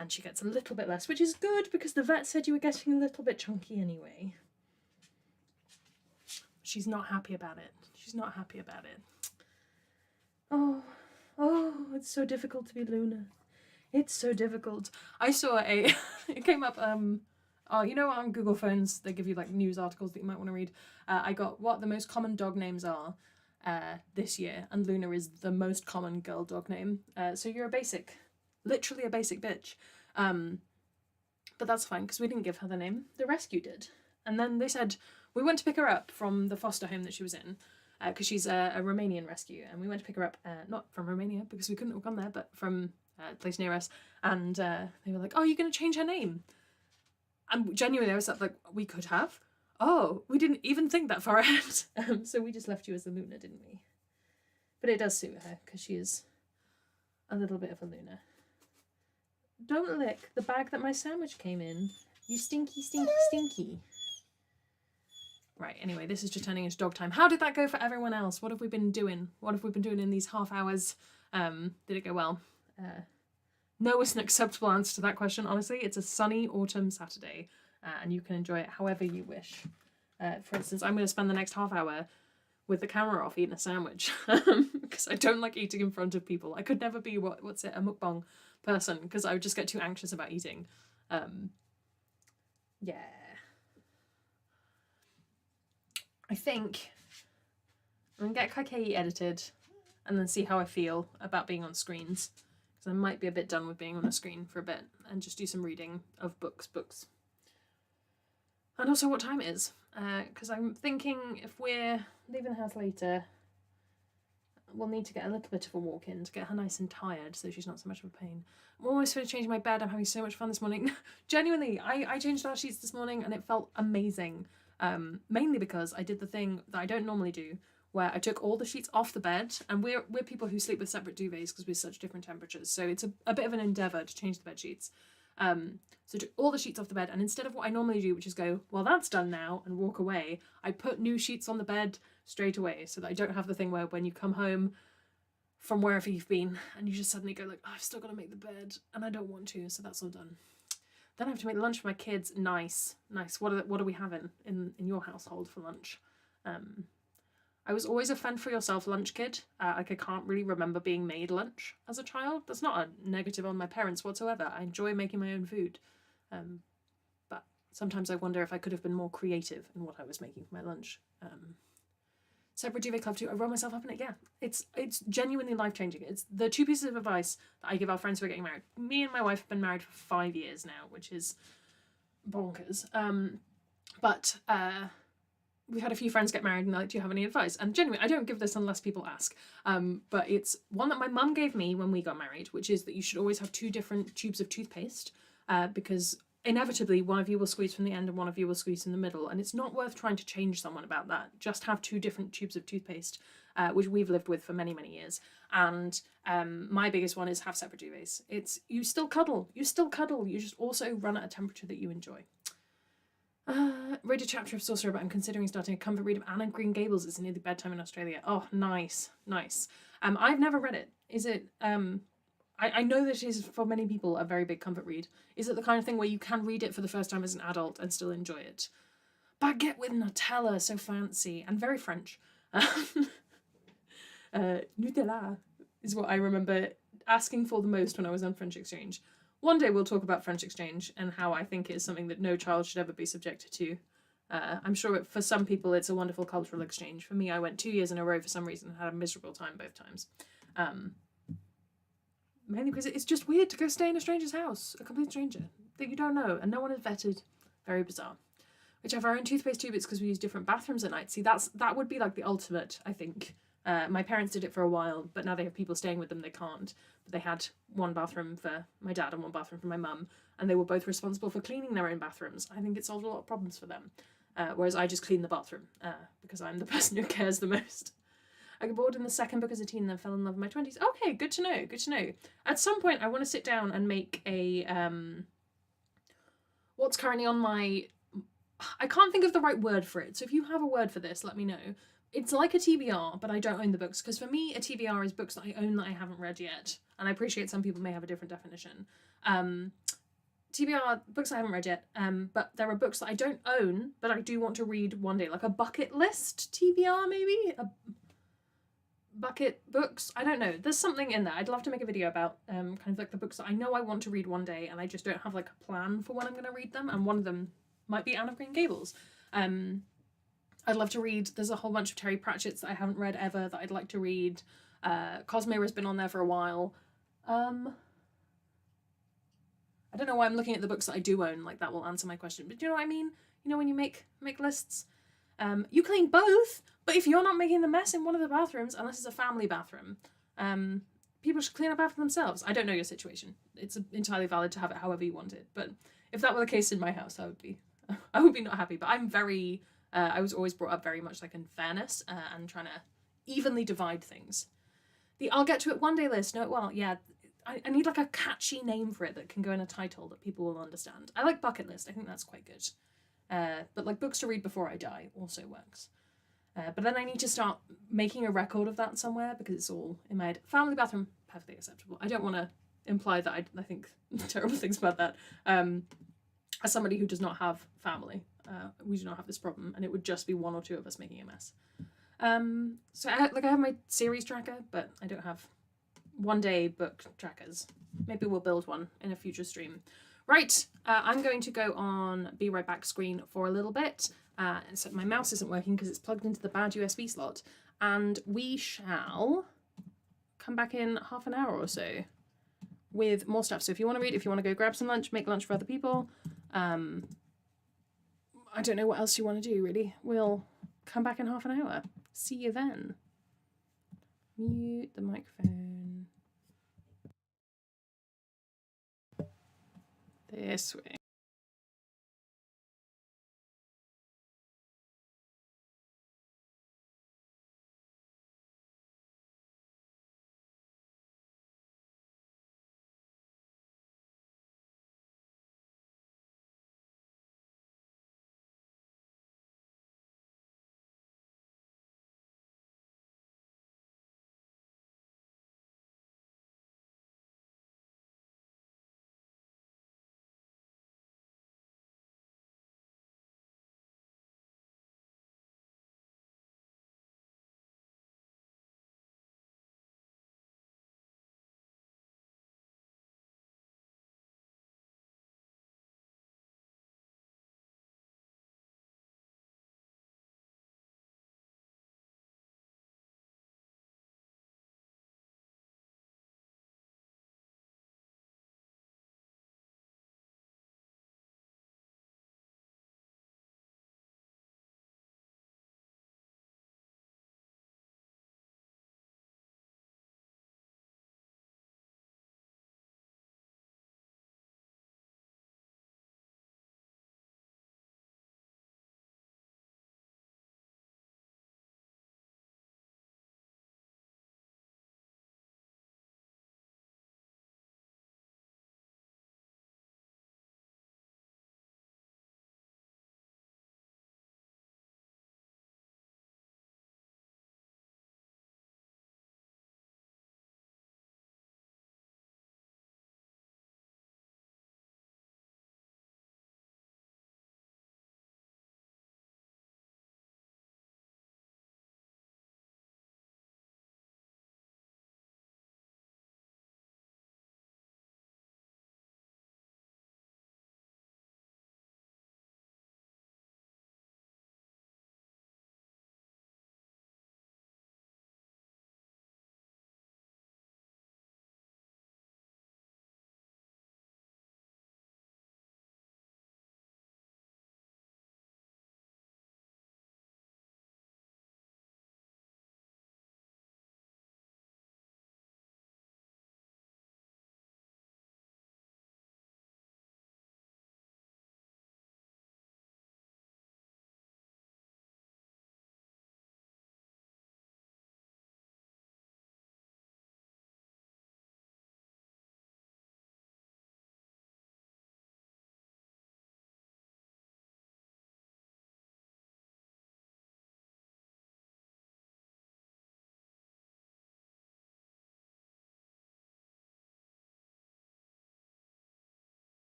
And she gets a little bit less, which is good because the vet said you were getting a little bit chunky anyway. She's not happy about it. She's not happy about it. Oh, it's so difficult to be Luna. It's so difficult. I saw it came up, you know on Google phones, they give you like news articles that you might want to read. I got what the most common dog names are this year, and Luna is the most common girl dog name. So you're literally a basic bitch. But that's fine because we didn't give her the name. The rescue did. And then they said, we went to pick her up from the foster home that she was in because she's a Romanian rescue. And we went to pick her up, not from Romania because we couldn't have gone there, but from a place near us. And they were like, oh, you're going to change her name? And genuinely I was like, we could have. Oh, we didn't even think that far ahead. So we just left you as the Luna, didn't we? But it does suit her because she is a little bit of a Luna. Don't lick the bag that my sandwich came in. You stinky, stinky, stinky. Right, anyway, this is just turning into dog time. How did that go for everyone else? What have we been doing? What have we been doing in these half hours? Did it go well? No is an acceptable answer to that question, honestly. It's a sunny autumn Saturday, and you can enjoy it however you wish. For instance, I'm going to spend the next half hour with the camera off eating a sandwich because I don't like eating in front of people. I could never be, a mukbang person because I would just get too anxious about eating. Yeah. I think I'm going to get Kaikei edited and then see how I feel about being on screens. Because I might be a bit done with being on a screen for a bit and just do some reading of books. And also what time it is. Because I'm thinking if we're leaving the house later, we'll need to get a little bit of a walk in to get her nice and tired so she's not so much of a pain. I'm almost finished changing my bed. I'm having so much fun this morning. Genuinely, I changed our sheets this morning and it felt amazing. Mainly because I did the thing that I don't normally do, where I took all the sheets off the bed, and we're people who sleep with separate duvets because we're such different temperatures, so it's a bit of an endeavour to change the bed sheets. So I took all the sheets off the bed, and instead of what I normally do, which is go, well, that's done now, and walk away, I put new sheets on the bed straight away, so that I don't have the thing where when you come home from wherever you've been, and you just suddenly go like, oh, I've still got to make the bed, and I don't want to, so that's all done. Then I have to make lunch for my kids. Nice. What are we having in your household for lunch? I was always a fend for yourself lunch kid. I can't really remember being made lunch as a child. That's not a negative on my parents whatsoever. I enjoy making my own food. But sometimes I wonder if I could have been more creative in what I was making for my lunch. Separate duvet club too. I roll myself up in it. Yeah, it's genuinely life-changing. It's the 2 pieces of advice that I give our friends who are getting married. Me and my wife have been married for 5 years now, which is bonkers. But we've had a few friends get married and they're like, do you have any advice? And genuinely, I don't give this unless people ask. But it's one that my mum gave me when we got married, which is that you should always have 2 different tubes of toothpaste because inevitably one of you will squeeze from the end and one of you will squeeze in the middle, and it's not worth trying to change someone about that. Just have 2 different tubes of toothpaste, which we've lived with for many years. And my biggest one is have separate duvets. It's you still cuddle, you just also run at a temperature that you enjoy. Read a chapter of Sorcerer, but I'm considering starting a comfort read of Anne of Green Gables. It's nearly bedtime in Australia. Oh, nice. I've never read it. Is it I know that it is for many people a very big comfort read. Is it the kind of thing where you can read it for the first time as an adult and still enjoy it? Baguette with Nutella, so fancy and very French. Nutella is what I remember asking for the most when I was on French exchange. One day we'll talk about French exchange and how I think it's something that no child should ever be subjected to. I'm sure for some people it's a wonderful cultural exchange. For me, I went 2 years in a row for some reason and had a miserable time both times. Mainly because it's just weird to go stay in a stranger's house, a complete stranger that you don't know and no one has vetted. Very bizarre. We have our own toothpaste tube. It's because we use different bathrooms at night. See, that would be like the ultimate, I think. My parents did it for a while, but now they have people staying with them, they can't. But they had one bathroom for my dad and one bathroom for my mum, and they were both responsible for cleaning their own bathrooms. I think it solved a lot of problems for them. Whereas I just clean the bathroom because I'm the person who cares the most. I got bored in the second book as a teen and then fell in love in my 20s. Okay, good to know. At some point I want to sit down and make a what's currently on my... I can't think of the right word for it, so if you have a word for this, let me know. It's like a TBR, but I don't own the books, because for me a TBR is books that I own that I haven't read yet, and I appreciate some people may have a different definition. TBR, books I haven't read yet, but there are books that I don't own, but I do want to read one day, like a bucket list TBR maybe? Bucket books? I don't know. There's something in there. I'd love to make a video about kind of like the books that I know I want to read one day and I just don't have like a plan for when I'm going to read them, and one of them might be Anne of Green Gables. I'd love to read, there's a whole bunch of Terry Pratchett's that I haven't read ever that I'd like to read. Cosmere has been on there for a while. I don't know why I'm looking at the books that I do own, like that will answer my question, but do you know what I mean? You know when you make lists? You clean both, but if you're not making the mess in one of the bathrooms, unless it's a family bathroom, people should clean up after themselves. I don't know your situation. It's entirely valid to have it however you want it, but if that were the case in my house, I would be not happy. But I'm very, I was always brought up very much like in fairness and trying to evenly divide things. The I'll get to it one day list. No, well, yeah, I need like a catchy name for it that can go in a title that people will understand. I like bucket list. I think that's quite good. But like books to read before I die also works. But then I need to start making a record of that somewhere because it's all in my head. Family bathroom, perfectly acceptable. I don't want to imply that I think terrible things about that. As somebody who does not have family, we do not have this problem, and it would just be one or two of us making a mess. So I have my series tracker, but I don't have one day book trackers. Maybe we'll build one in a future stream. Right, I'm going to go on Be Right Back screen for a little bit. So my mouse isn't working because it's plugged into the bad USB slot. And we shall come back in half an hour or so with more stuff. So if you want to read, if you want to go grab some lunch, make lunch for other people. I don't know what else you want to do, really. We'll come back in half an hour. See you then. Mute the microphone. This way.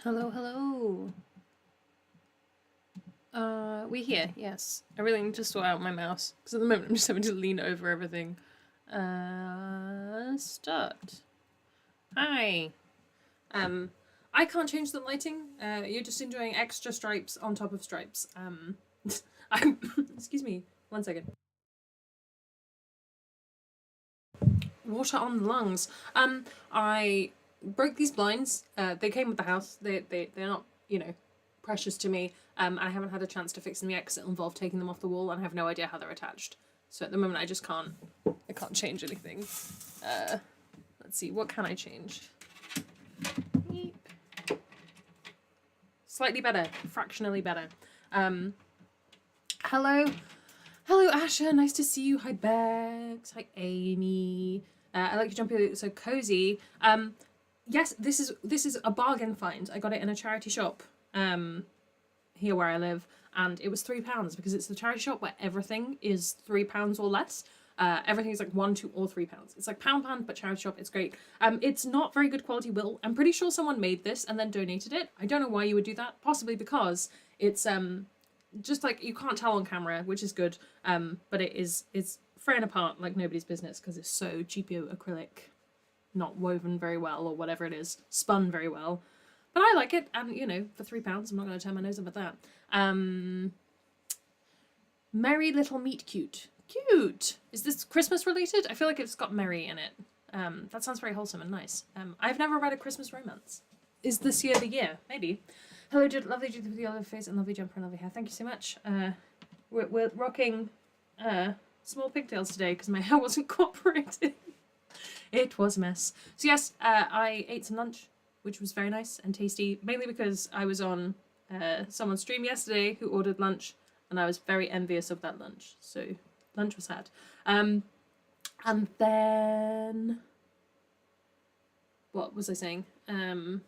Hello, hello. We here, yes. I really need to sort out my mouse, because at the moment I'm just having to lean over everything. Start. Hi. I can't change the lighting. You're just enjoying extra stripes on top of stripes. I'm, excuse me, 1 second. Water on the lungs. I broke these blinds. They came with the house. They're not, precious to me. I haven't had a chance to fix them yet because it'll involve taking them off the wall, and I have no idea how they're attached. So at the moment, I can't change anything. Let's see, what can I change? Beep. Slightly better, fractionally better. Hello, Asha. Nice to see you. Hi, Bex. Hi, Amy. I like your jumpy, so cozy. Yes, this is a bargain find. I got it in a charity shop. Here where I live, and it was £3 because it's the charity shop where everything is £3 or less. Everything is like £1, £2, or £3. It's like pound, but charity shop. It's great. It's not very good quality wool. I'm pretty sure someone made this and then donated it. I don't know why you would do that. Possibly because it's just like you can't tell on camera, which is good. But it's fraying apart like nobody's business because it's so cheapio acrylic, not woven very well or whatever it is, spun very well. But I like it, and for £3, I'm not going to turn my nose up at that. Merry Little Meet Cute. Cute! Is this Christmas related? I feel like it's got merry in it. That sounds very wholesome and nice. I've never read a Christmas romance. Is this year the year? Maybe. Hello, lovely Judith with the olive face and lovely jumper and lovely hair. Thank you so much. We're rocking small pigtails today because my hair wasn't cooperating. It was a mess. So yes, I ate some lunch, which was very nice and tasty, mainly because I was on someone's stream yesterday who ordered lunch, and I was very envious of that lunch. So lunch was had. And then, what was I saying? And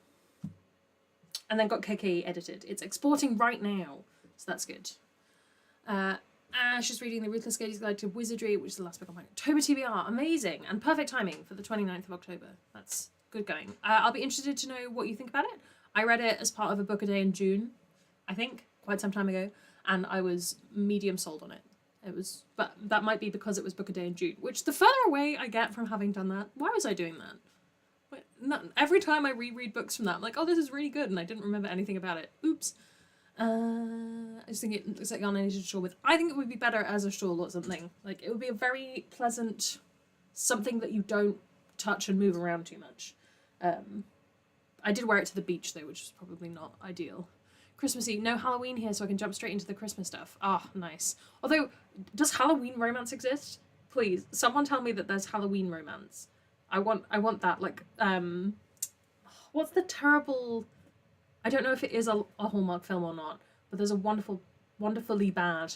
then got KK edited. It's exporting right now, so that's good. Ash is reading the Ruthless Gady's Guide to Wizardry, which is the last book on my October TBR. Amazing, and perfect timing for the 29th of October. That's good going. I'll be interested to know what you think about it. I read it as part of a book a day in June, I think, quite some time ago, and I was medium sold on it. But that might be because it was book a day in June, which the further away I get from having done that, why was I doing that? Every time I reread books from that, I'm like, oh, this is really good, and I didn't remember anything about it. Oops. I just think it looks like yarn I needed to shawl with. I think it would be better as a shawl or something. Like, it would be a very pleasant something that you don't touch and move around too much. I did wear it to the beach though, which is probably not ideal. Christmassy, no Halloween here, so I can jump straight into the Christmas stuff. Ah, nice. Although, does Halloween romance exist? Please, someone tell me that there's Halloween romance. I want that. Like, what's the terrible? I don't know if it is a Hallmark film or not, but there's a wonderfully bad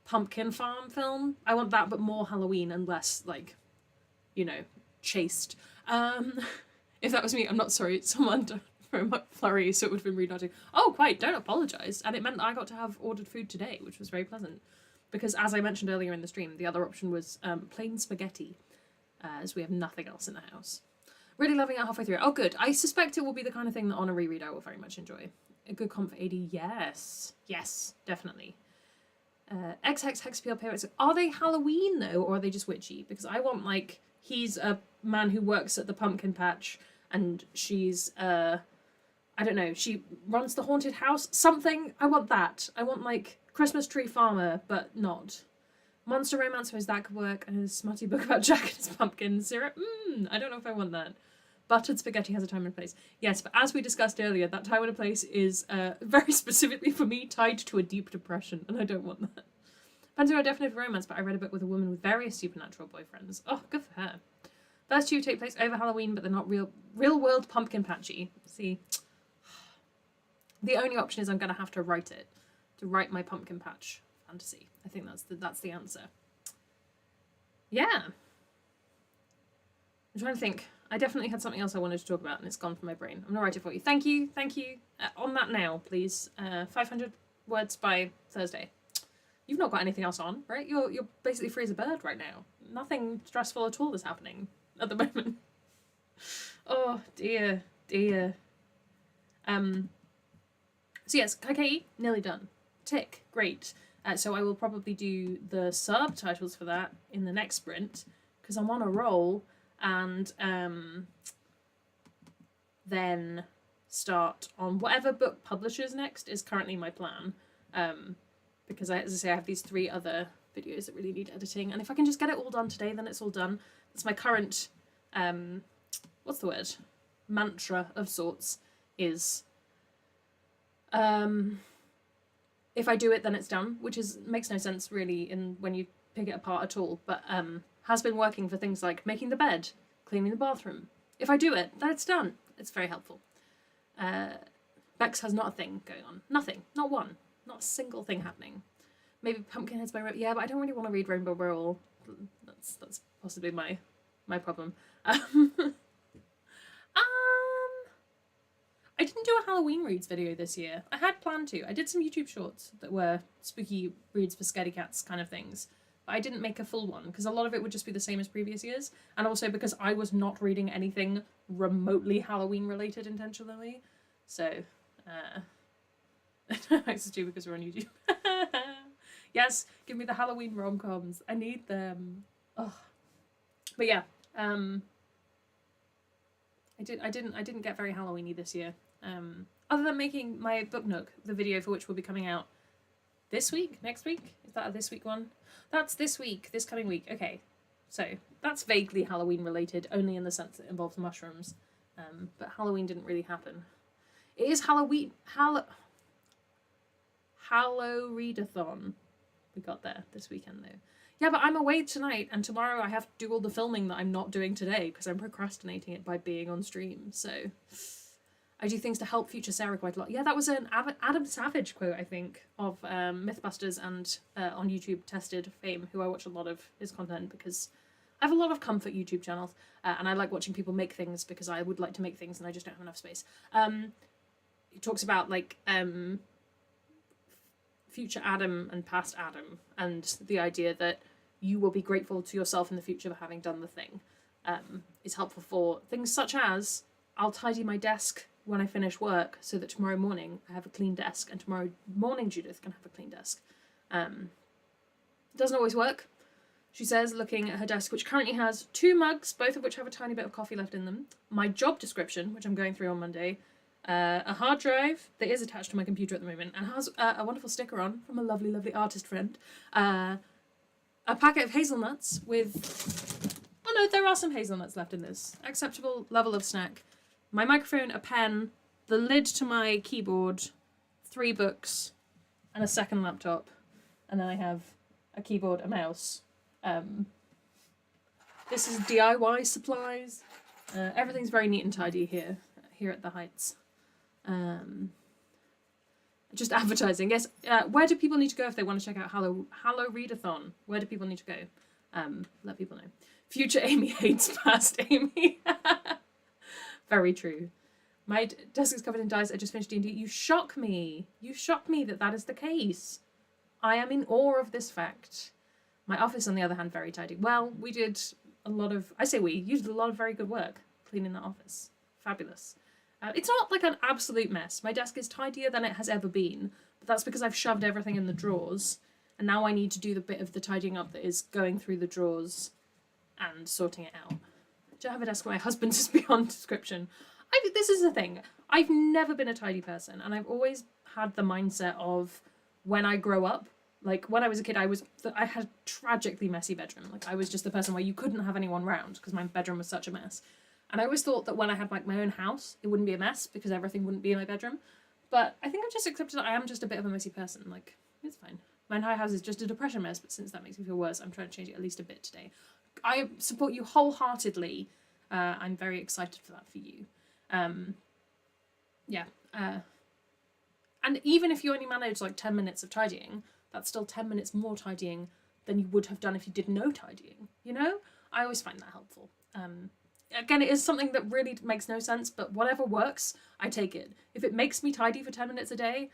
pumpkin farm film. I want that, but more Halloween and less like, chaste. If that was me, I'm not sorry. Someone from Flurry, so it would have been rude not to. Oh, quite. Don't apologise. And it meant I got to have ordered food today, which was very pleasant. Because as I mentioned earlier in the stream, the other option was plain spaghetti, as we have nothing else in the house. Really loving it halfway through. Oh, good. I suspect it will be the kind of thing that on a reread I will very much enjoy. A good comp for AD, yes. Yes, definitely. XX Hexapeel Parents. Are they Halloween, though, or are they just witchy? Because I want, like, he's a man who works at the pumpkin patch, and she's, I don't know, she runs the haunted house. Something. I want that. I want, like, Christmas tree farmer, but not. Monster romance, suppose that could work. And a smutty book about Jack and his pumpkin syrup. I don't know if I want that. Buttered spaghetti has a time and place. Yes, but as we discussed earlier, that time and a place is very specifically for me tied to a deep depression, and I don't want that. Depends on a definitive romance, but I read a book with a woman with various supernatural boyfriends. Oh, good for her. First two take place over Halloween, but they're not real world pumpkin patchy. See, the only option is I'm going to have to write it, to write my pumpkin patch fantasy. I think that's the answer. Yeah. I'm trying to think. I definitely had something else I wanted to talk about, and it's gone from my brain. I'm going to write it for you. Thank you. On that now, please. 500 words by Thursday. You've not got anything else on, right? You're basically free as a bird right now. Nothing stressful at all is happening at the moment. Oh, dear. So yes, Kaikeyi, nearly done. Tick, great. So I will probably do the subtitles for that in the next sprint, because I'm on a roll, and then start on whatever book publishes next is currently my plan. Because as I say, I have these 3 other videos that really need editing, and if I can just get it all done today, then it's all done. That's my current, what's the word? Mantra of sorts is, if I do it, then it's done, which makes no sense really when you pick it apart at all, but has been working for things like making the bed, cleaning the bathroom. If I do it, then it's done. It's very helpful. Bex has not a thing going on. Nothing. Not one. Not a single thing happening. Maybe Pumpkinheads by yeah, but I don't really want to read Rainbow Rowell. That's possibly my problem. I didn't do a Halloween reads video this year. I had planned to. I did some YouTube shorts that were spooky reads for scaredy cats kind of things. But I didn't make a full one because a lot of it would just be the same as previous years. And also because I was not reading anything remotely Halloween related intentionally. So, it's stupid because we're on YouTube. Yes, give me the Halloween rom-coms. I need them. Oh. But yeah, I didn't get very Halloweeny this year. Other than making my book nook, the video for which will be coming out this week, next week? Is that a this week one? That's this week, this coming week. Okay, so that's vaguely Halloween related, only in the sense that it involves mushrooms. But Halloween didn't really happen. It is Halloween. Hallow-readathon. We got there this weekend though. Yeah, but I'm away tonight, and tomorrow I have to do all the filming that I'm not doing today because I'm procrastinating it by being on stream. So I do things to help future Sarah quite a lot. Yeah, that was an Adam Savage quote, I think, of Mythbusters and on YouTube Tested fame, who I watch a lot of his content because I have a lot of comfort YouTube channels, and I like watching people make things because I would like to make things and I just don't have enough space. He talks about like future Adam and past Adam, and the idea that you will be grateful to yourself in the future for having done the thing is helpful for things such as I'll tidy my desk when I finish work so that tomorrow morning I have a clean desk, and tomorrow morning Judith can have a clean desk. Doesn't always work, she says, looking at her desk, which currently has 2 mugs, both of which have a tiny bit of coffee left in them, my job description, which I'm going through on Monday, a hard drive that is attached to my computer at the moment and has a wonderful sticker on from a lovely, lovely artist friend, a packet of hazelnuts with... Oh no, there are some hazelnuts left in this. Acceptable level of snack. My microphone, a pen, the lid to my keyboard, 3 books, and a second laptop. And then I have a keyboard, a mouse. This is DIY supplies. Everything's very neat and tidy here at the Heights. Just advertising. Yes. Where do people need to go if they want to check out Hallow-readathon? Where do people need to go? Let people know. Future Amy hates past Amy. Very true. My desk is covered in dice. I just finished D&D. You shock me. You shock me that is the case. I am in awe of this fact. My office, on the other hand, very tidy. Well, we did a lot of... you did a lot of very good work cleaning the office. Fabulous. It's not like an absolute mess. My desk is tidier than it has ever been, but that's because I've shoved everything in the drawers, and now I need to do the bit of the tidying up that is going through the drawers and sorting it out. Do I have a desk where my husband is beyond description? This is the thing. I've never been a tidy person, and I've always had the mindset of when I grow up, like when I was a kid, I had a tragically messy bedroom. Like I was just the person where you couldn't have anyone round because my bedroom was such a mess. And I always thought that when I had like my own house, it wouldn't be a mess because everything wouldn't be in my bedroom. But I think I've just accepted that I am just a bit of a messy person. Like, it's fine. My entire house is just a depression mess, but since that makes me feel worse, I'm trying to change it at least a bit today. I support you wholeheartedly. I'm very excited for that for you. Yeah. And even if you only manage like 10 minutes of tidying, that's still 10 minutes more tidying than you would have done if you did no tidying, you know? I always find that helpful. Again, it is something that really makes no sense, but whatever works, I take it. If it makes me tidy for 10 minutes a day,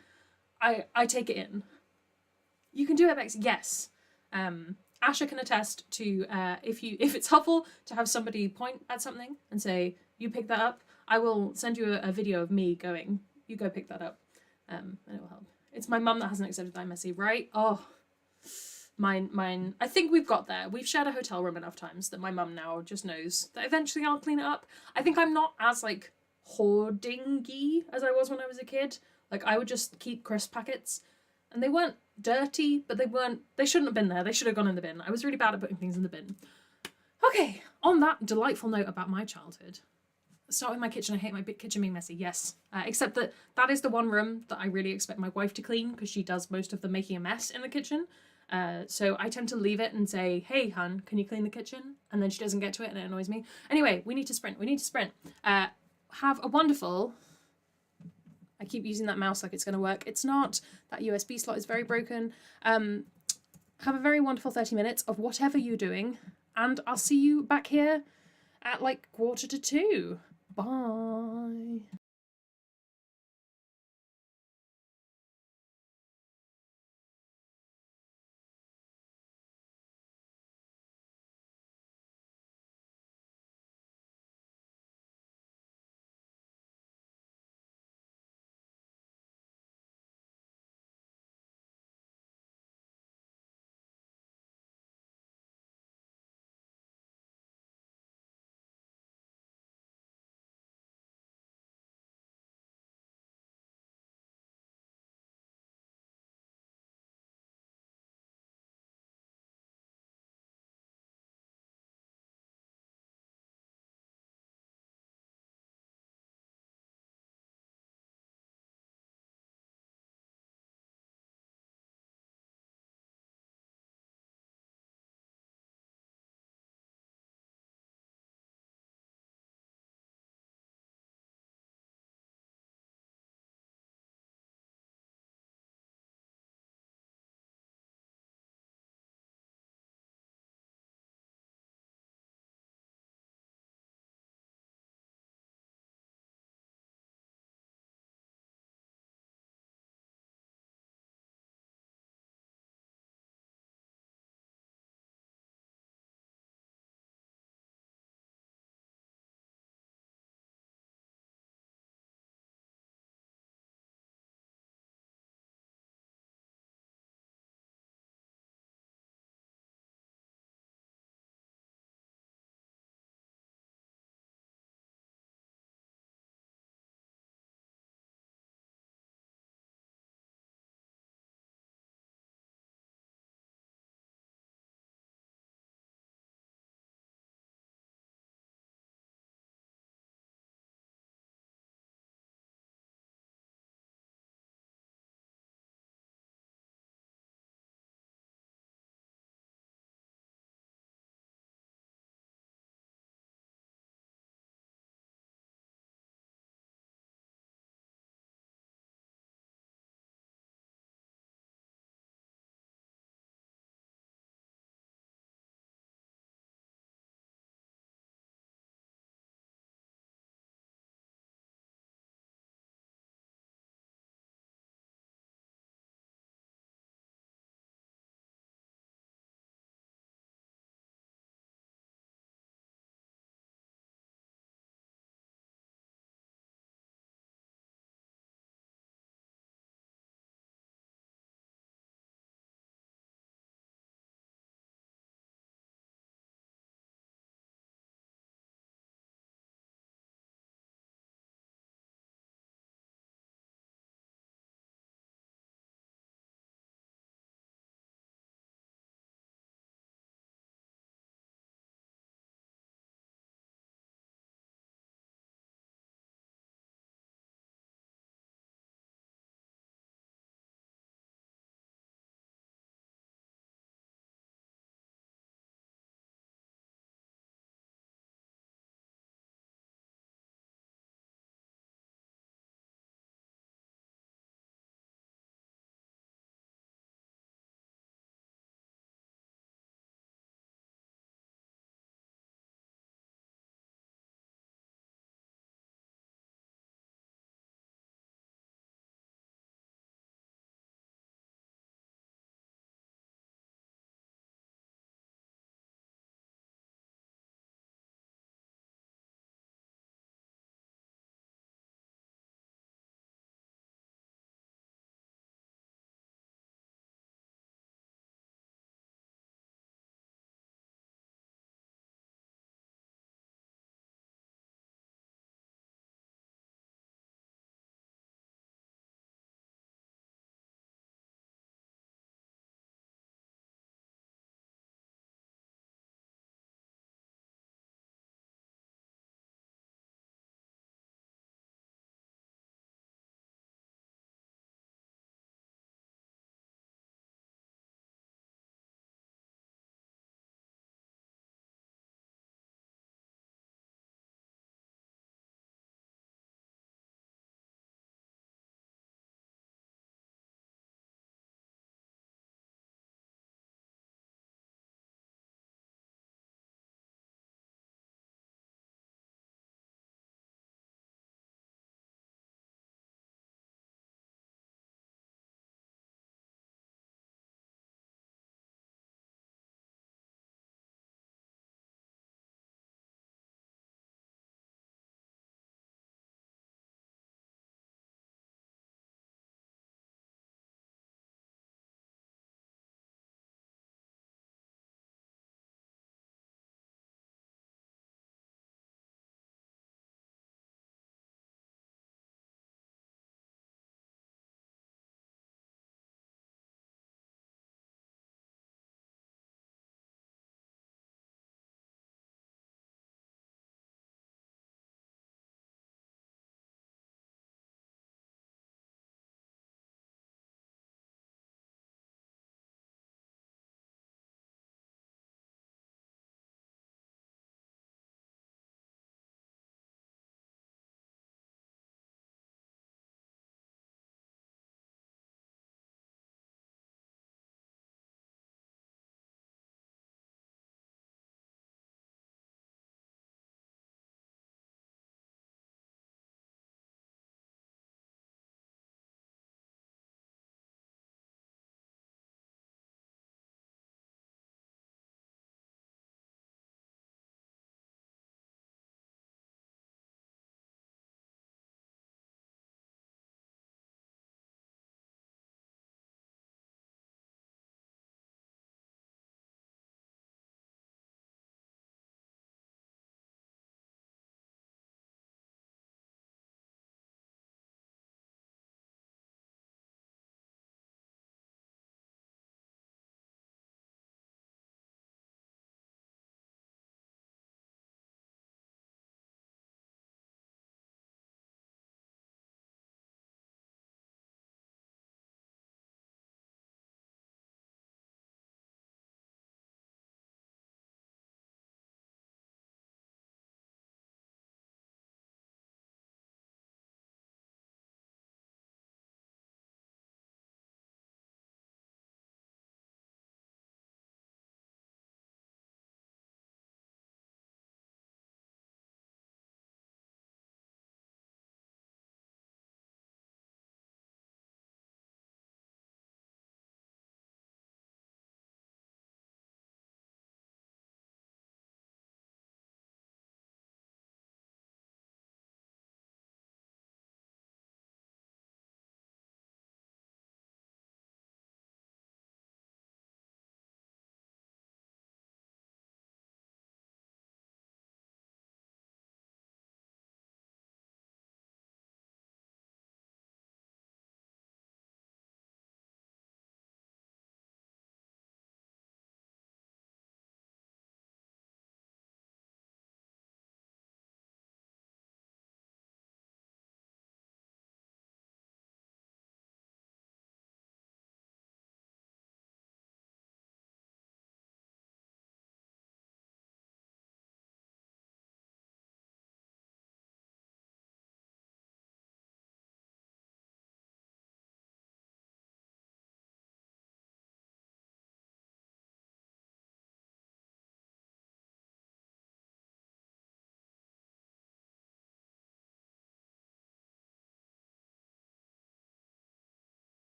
I take it in. You can do it, Bex. Yes. Asha can attest to if it's helpful to have somebody point at something and say, you pick that up, I will send you a video of me going, you go pick that up. And it will help. It's my mum that hasn't accepted that I'm messy, right? Oh, mine. I think we've got there. We've shared a hotel room enough times that my mum now just knows that eventually I'll clean it up. I think I'm not as like hoarding-y as I was when I was a kid. Like I would just keep crisp packets, and they weren't dirty, but they shouldn't have been there. They should have gone in the bin. I was really bad at putting things in the bin. Okay, on that delightful note about my childhood, start with my kitchen. I hate my big kitchen being messy. Yes, except that is the one room that I really expect my wife to clean because she does most of the making a mess in the kitchen. So I tend to leave it and say, "Hey, hun, can you clean the kitchen?" And then she doesn't get to it, and it annoys me. Anyway, we need to sprint. Have a wonderful. I keep using that mouse like it's going to work. It's not. That USB slot is very broken. Have a very wonderful 30 minutes of whatever you're doing, and I'll see you back here at like 1:45. Bye.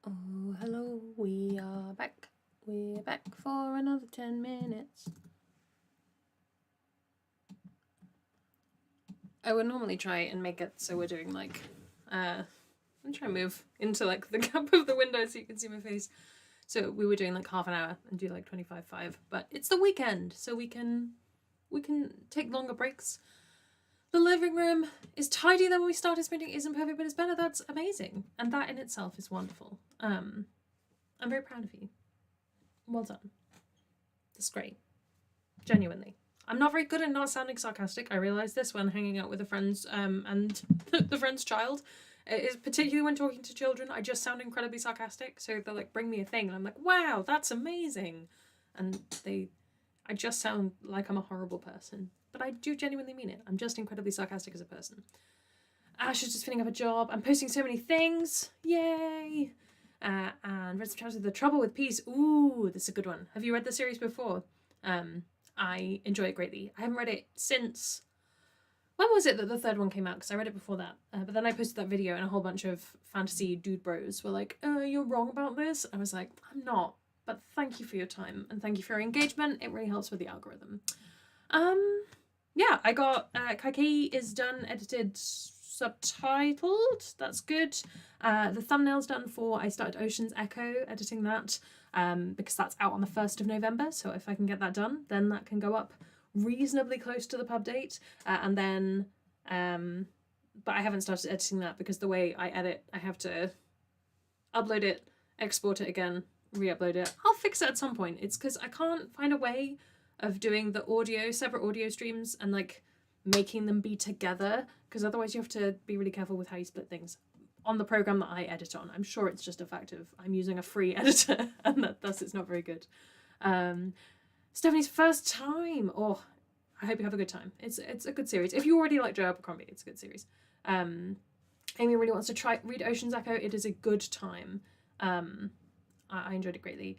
Oh, hello, we are back. We're back for another 10 minutes. I would normally try and make it so we're doing like, I'm trying to move into like the gap of the window so you can see my face. So we were doing like half an hour and do like 25.5, but it's the weekend, so we can take longer breaks. The living room is tidier than when we started sprinting. Isn't perfect, but it's better. That's amazing, and that in itself is wonderful. I'm very proud of you. Well done. That's great. Genuinely. I'm not very good at not sounding sarcastic. I realised this when hanging out with the friends and the friend's child. It is particularly when talking to children. I just sound incredibly sarcastic. So they'll like bring me a thing and I'm like, wow, that's amazing. And I just sound like I'm a horrible person. But I do genuinely mean it. I'm just incredibly sarcastic as a person. Ash is just filling up a job. I'm posting so many things. Yay! And read some chapters of The Trouble with Peace. Ooh, this is a good one. Have you read the series before? I enjoy it greatly. I haven't read it since... When was it that the third one came out? Because I read it before that. But then I posted that video and a whole bunch of fantasy dude bros were like, you're wrong about this. I was like, I'm not. But thank you for your time and thank you for your engagement. It really helps with the algorithm. Yeah, I got Kaikei is done, edited, subtitled. That's good. The thumbnail's done for I started Ocean's Echo, editing that, because that's out on the 1st of November. So if I can get that done, then that can go up reasonably close to the pub date. And then, but I haven't started editing that because the way I edit, I have to upload it, export it again, re-upload it. I'll fix it at some point. It's because I can't find a way of doing the audio, separate audio streams, and like making them be together, because otherwise you have to be really careful with how you split things. On the program that I edit on, I'm sure it's just a fact of I'm using a free editor and thus it's not very good. Stephanie's first time. Oh, I hope you have a good time. It's a good series. If you already like Joe Abercrombie, it's a good series. Amy really wants to read Ocean's Echo. It is a good time. I enjoyed it greatly.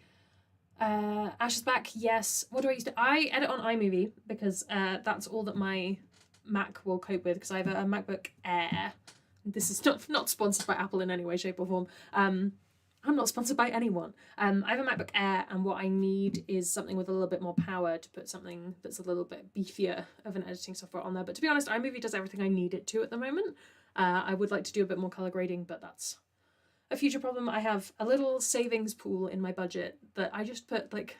Ash is back. Yes. What do I use to? I edit on iMovie because that's all that my Mac will cope with, because I have a MacBook Air. This is not sponsored by Apple in any way, shape, or form. I'm not sponsored by anyone. I have a MacBook Air, and what I need is something with a little bit more power to put something that's a little bit beefier of an editing software on there. But to be honest, iMovie does everything I need it to at the moment. I would like to do a bit more color grading, but that's a future problem. I have a little savings pool in my budget that I just put like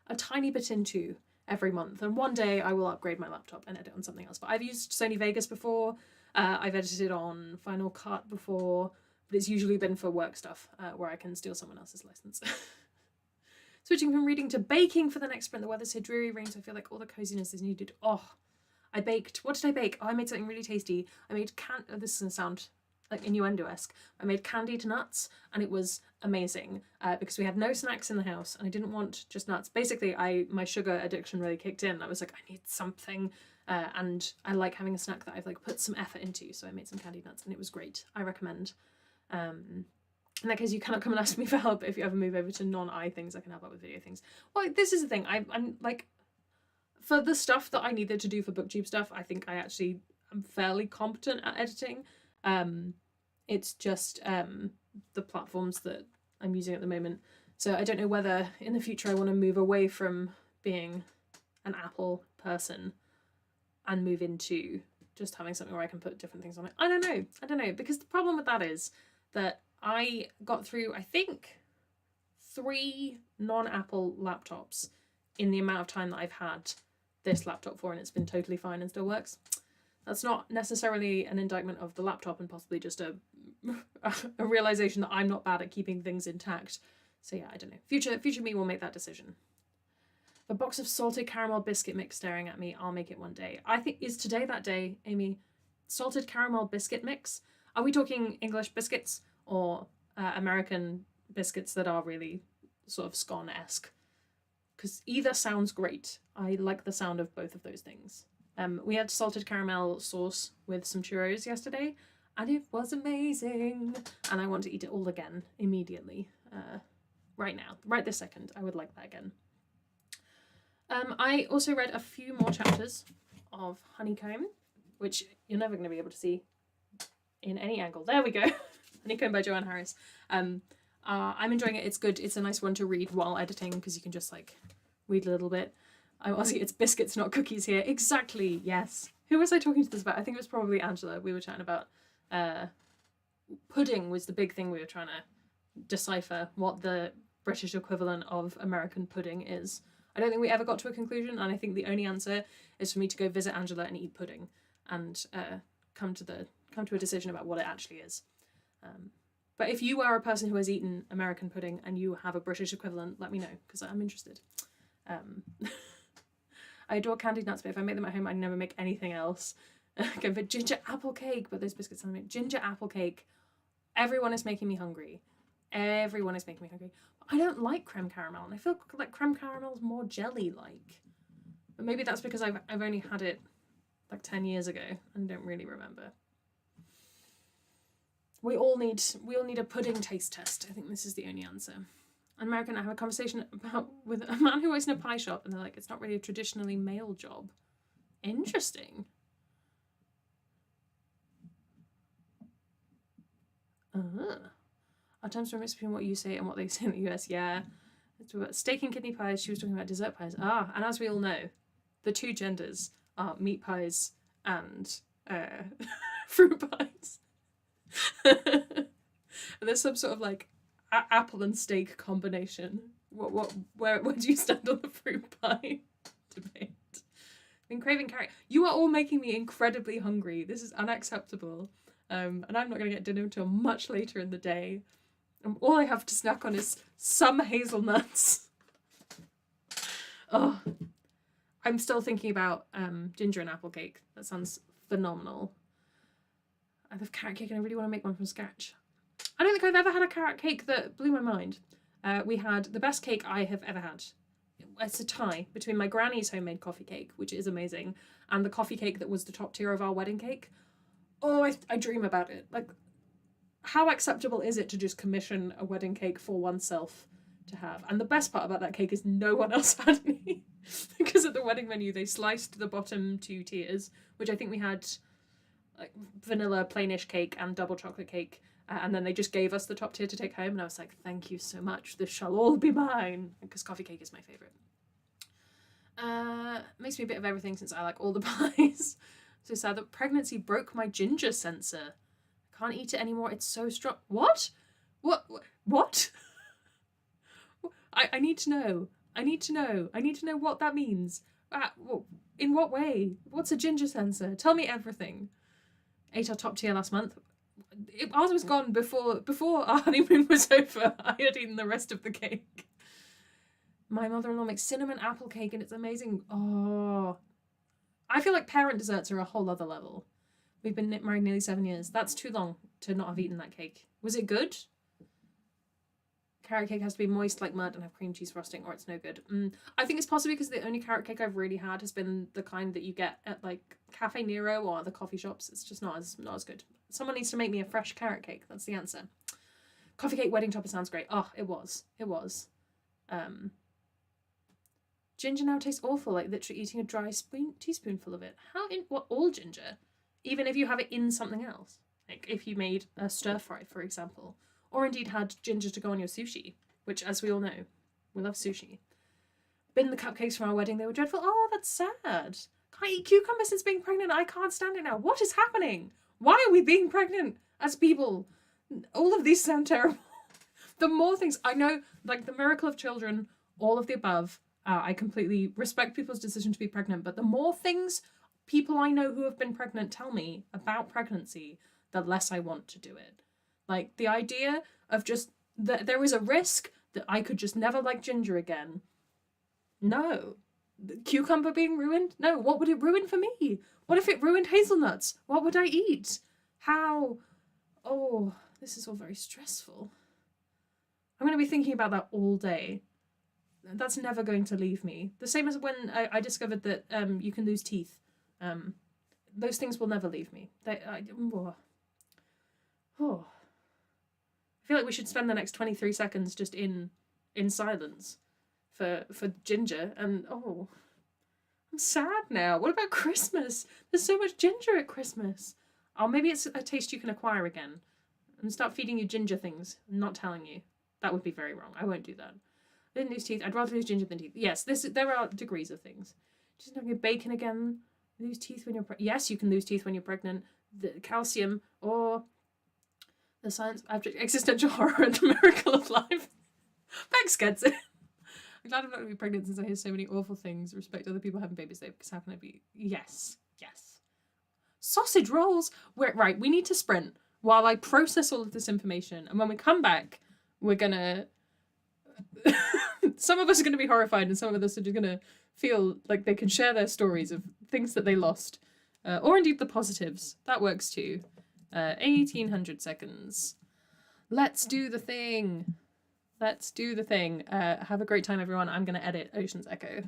a tiny bit into every month, and one day I will upgrade my laptop and edit on something else. But I've used Sony Vegas before. I've edited on Final Cut before, but it's usually been for work stuff where I can steal someone else's license. Switching from reading to baking for the next sprint. The weather's so dreary, rain, so I feel like all the coziness is needed. Oh, I baked. What did I bake? Oh, I made something really tasty. I made this is going to sound like innuendo-esque. I made candied nuts, and it was amazing because we had no snacks in the house and I didn't want just nuts. Basically, my sugar addiction really kicked in. I was like, I need something, and I like having a snack that I've like put some effort into. So I made some candied nuts and it was great. I recommend. In that case, you cannot come and ask me for help if you ever move over to non-I things. I can help out with video things. Well, this is the thing. I'm like, for the stuff that I needed to do for BookTube stuff, I think I actually am fairly competent at editing. It's just the platforms that I'm using at the moment. So I don't know whether in the future I want to move away from being an Apple person and move into just having something where I can put different things on it. I don't know, because the problem with that is that I got through, I think, 3 non-Apple laptops in the amount of time that I've had this laptop for, and it's been totally fine and still works. That's not necessarily an indictment of the laptop, and possibly just a realization that I'm not bad at keeping things intact. So yeah, I don't know. Future me will make that decision. A box of salted caramel biscuit mix staring at me. I'll make it one day. I think, is today that day, Amy? Salted caramel biscuit mix? Are we talking English biscuits or American biscuits that are really sort of scone-esque? Because either sounds great. I like the sound of both of those things. We had salted caramel sauce with some churros yesterday, and it was amazing. And I want to eat it all again immediately. Right now, right this second. I would like that again. I also read a few more chapters of Honeycomb, which you're never going to be able to see in any angle. There we go. Honeycomb by Joanne Harris. I'm enjoying it. It's good. It's a nice one to read while editing because you can just like read a little bit. I'm Aussie. It's biscuits, not cookies here. Exactly. Yes. Who was I talking to this about? I think it was probably Angela. We were chatting about pudding was the big thing we were trying to decipher what the British equivalent of American pudding is. I don't think we ever got to a conclusion, and I think the only answer is for me to go visit Angela and eat pudding and come to a decision about what it actually is. But if you are a person who has eaten American pudding and you have a British equivalent, let me know, because I'm interested. I adore candied nuts, but if I make them at home, I never make anything else. Go for ginger apple cake, but those biscuits sound like ginger apple cake. Everyone is making me hungry. Everyone is making me hungry. I don't like creme caramel, and I feel like creme caramel is more jelly-like. But maybe that's because I've only had it like 10 years ago and don't really remember. We all need a pudding taste test. I think this is the only answer. An American, I have a conversation with a man who works in a pie shop, and they're like, it's not really a traditionally male job. Interesting. Our times difference between what you say and what they say in the US. Yeah. It's about steak and kidney pies. She was talking about dessert pies. And as we all know, the two genders are meat pies and fruit pies. And there's some sort of like apple and steak combination. Where do you stand on the fruit pie debate? Been craving carrot. You are all making me incredibly hungry. This is unacceptable. And I'm not going to get dinner until much later in the day. And all I have to snack on is some hazelnuts. Oh, I'm still thinking about ginger and apple cake. That sounds phenomenal. I love carrot cake and I really want to make one from scratch. I don't think I've ever had a carrot cake that blew my mind. We had the best cake I have ever had. It's a tie between my granny's homemade coffee cake, which is amazing, and the coffee cake that was the top tier of our wedding cake. Oh, I dream about it. Like, how acceptable is it to just commission a wedding cake for oneself to have? And the best part about that cake is no one else had any. Because at the wedding menu, they sliced the bottom two tiers, which I think we had like vanilla plainish cake and double chocolate cake. And then they just gave us the top tier to take home. And I was like, thank you so much. This shall all be mine. Because coffee cake is my favourite. Makes me a bit of everything since I like all the pies. So sad that pregnancy broke my ginger sensor. I can't eat it anymore. It's so strong. What? What? I need to know. I need to know what that means. In what way? What's a ginger sensor? Tell me everything. Ate our top tier last month. Ours was gone before our honeymoon was over. I had eaten the rest of the cake. My mother-in-law makes cinnamon apple cake and it's amazing. Oh, I feel like parent desserts are a whole other level. We've been married nearly 7 years. That's too long to not have eaten that cake. Was it good? Carrot cake has to be moist like mud and have cream cheese frosting or it's no good. I think it's possibly because the only carrot cake I've really had has been the kind that you get at like Cafe Nero or other coffee shops. It's just not as good. Someone needs to make me a fresh carrot cake. That's the answer. Coffee cake wedding topper sounds great. Oh, it was. Ginger now tastes awful, like literally eating a dry teaspoonful of it. All ginger? Even if you have it in something else? Like if you made a stir fry, for example. Or indeed had ginger to go on your sushi, which, as we all know, we love sushi. Been the cupcakes from our wedding, they were dreadful. Oh, that's sad. Can't eat cucumber since being pregnant. I can't stand it now. What is happening? Why are we being pregnant as people? All of these sound terrible. The more things I know, like the miracle of children, all of the above, I completely respect people's decision to be pregnant, but the more things people I know who have been pregnant tell me about pregnancy, the less I want to do it. Like, the idea of just that there is a risk that I could just never like ginger again. No. The cucumber being ruined? No. What would it ruin for me? What if it ruined hazelnuts? What would I eat? How? Oh, this is all very stressful. I'm going to be thinking about that all day. That's never going to leave me. The same as when I discovered that you can lose teeth. Those things will never leave me. I feel like we should spend the next 23 seconds just in silence for ginger. And I'm sad now. What about Christmas? There's so much ginger at Christmas. Oh, maybe it's a taste you can acquire again. And start feeding you ginger things. I'm not telling you. That would be very wrong. I won't do that. I didn't lose teeth. I'd rather lose ginger than teeth. Yes, there are degrees of things. Just having bacon again. Lose teeth when you're yes, you can lose teeth when you're pregnant. The calcium or the science object existential horror and the miracle of life. Bex gets it. I'm glad I'm not going to be pregnant since I hear so many awful things. Respect other people having babies though, because how can I be? Yes. Sausage rolls. Right, we need to sprint while I process all of this information, and when we come back, we're gonna. Some of us are going to be horrified, and some of us are just going to feel like they can share their stories of things that they lost, or indeed the positives. That works too. 1800 seconds. Let's do the thing. Have a great time, everyone. I'm going to edit Ocean's Echo.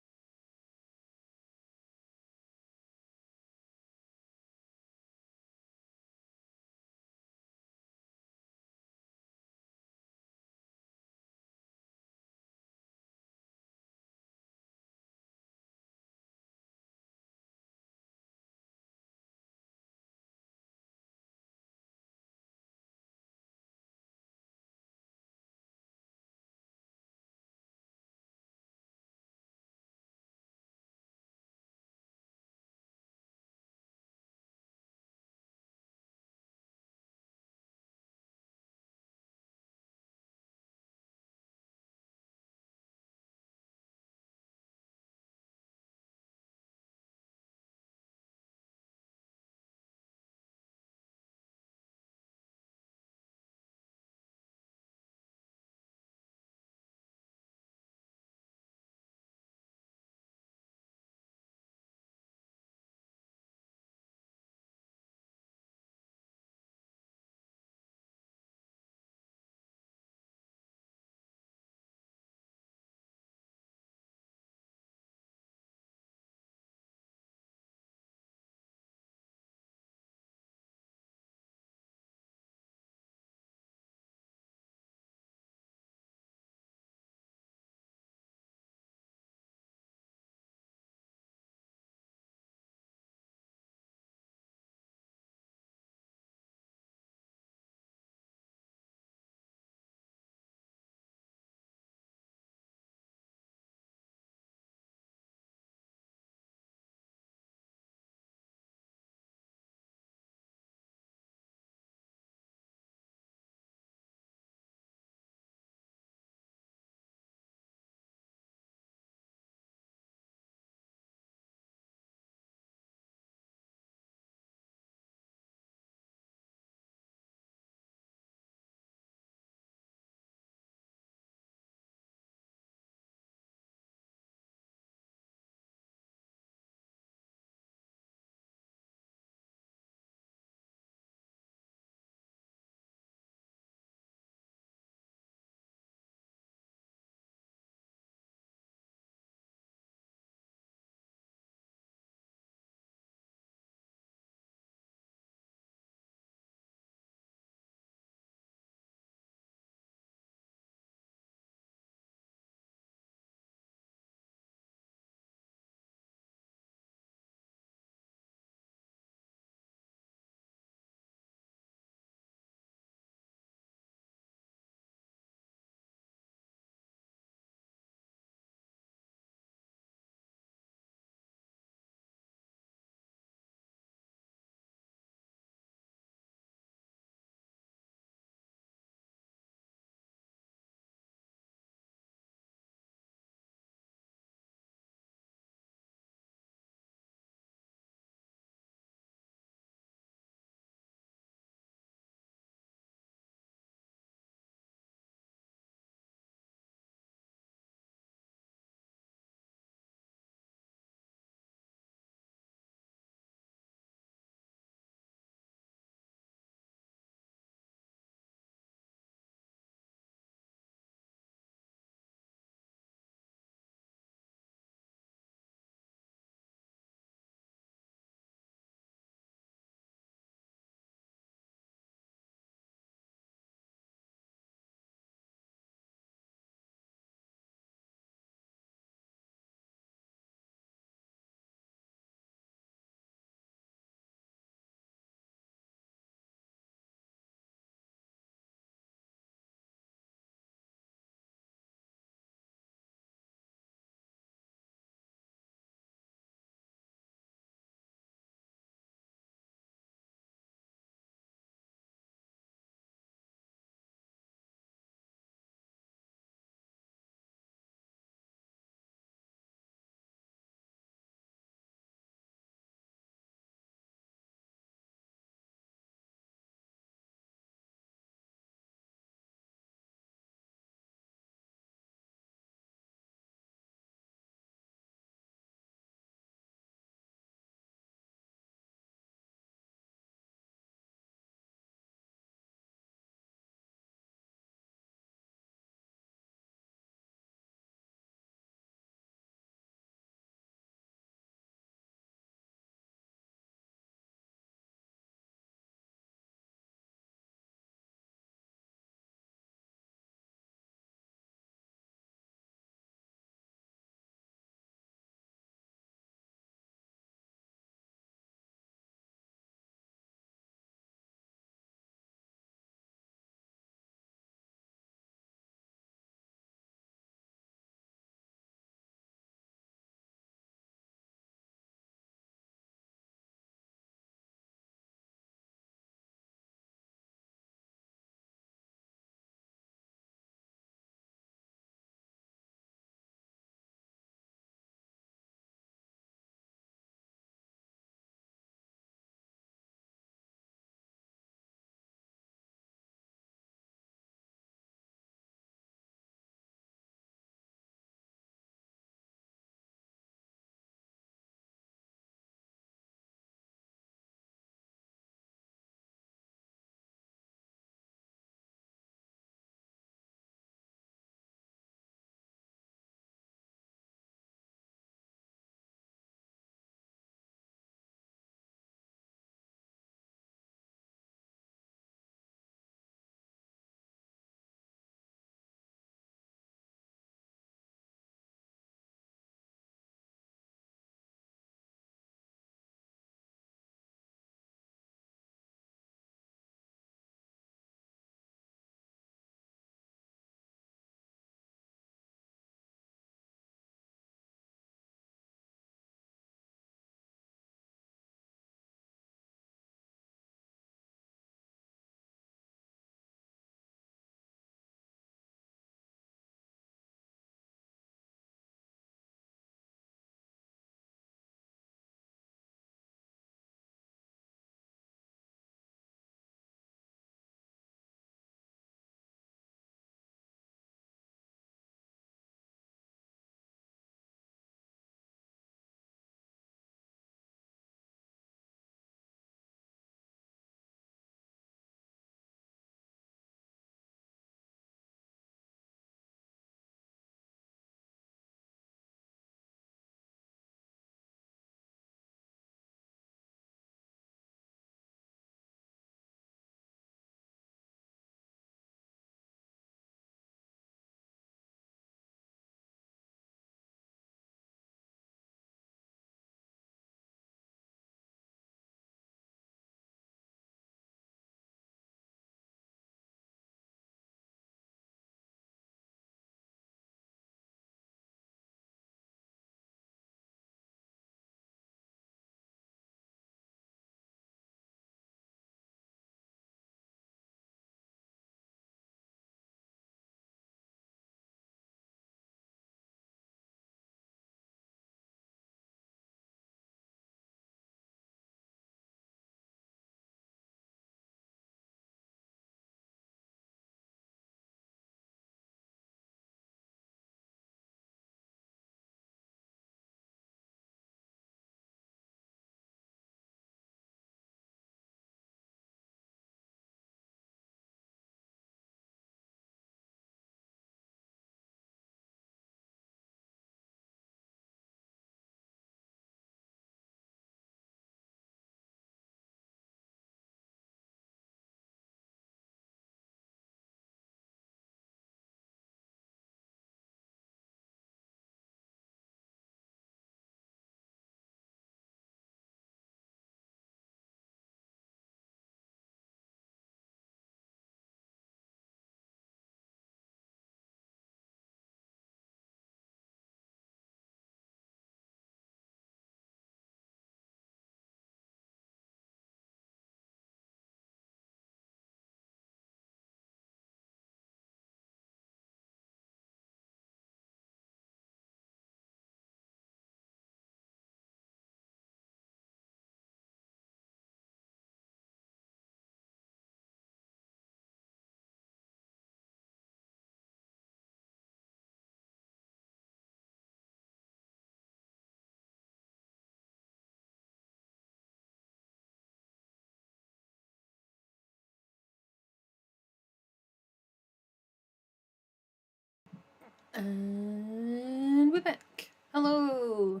And we're back. Hello.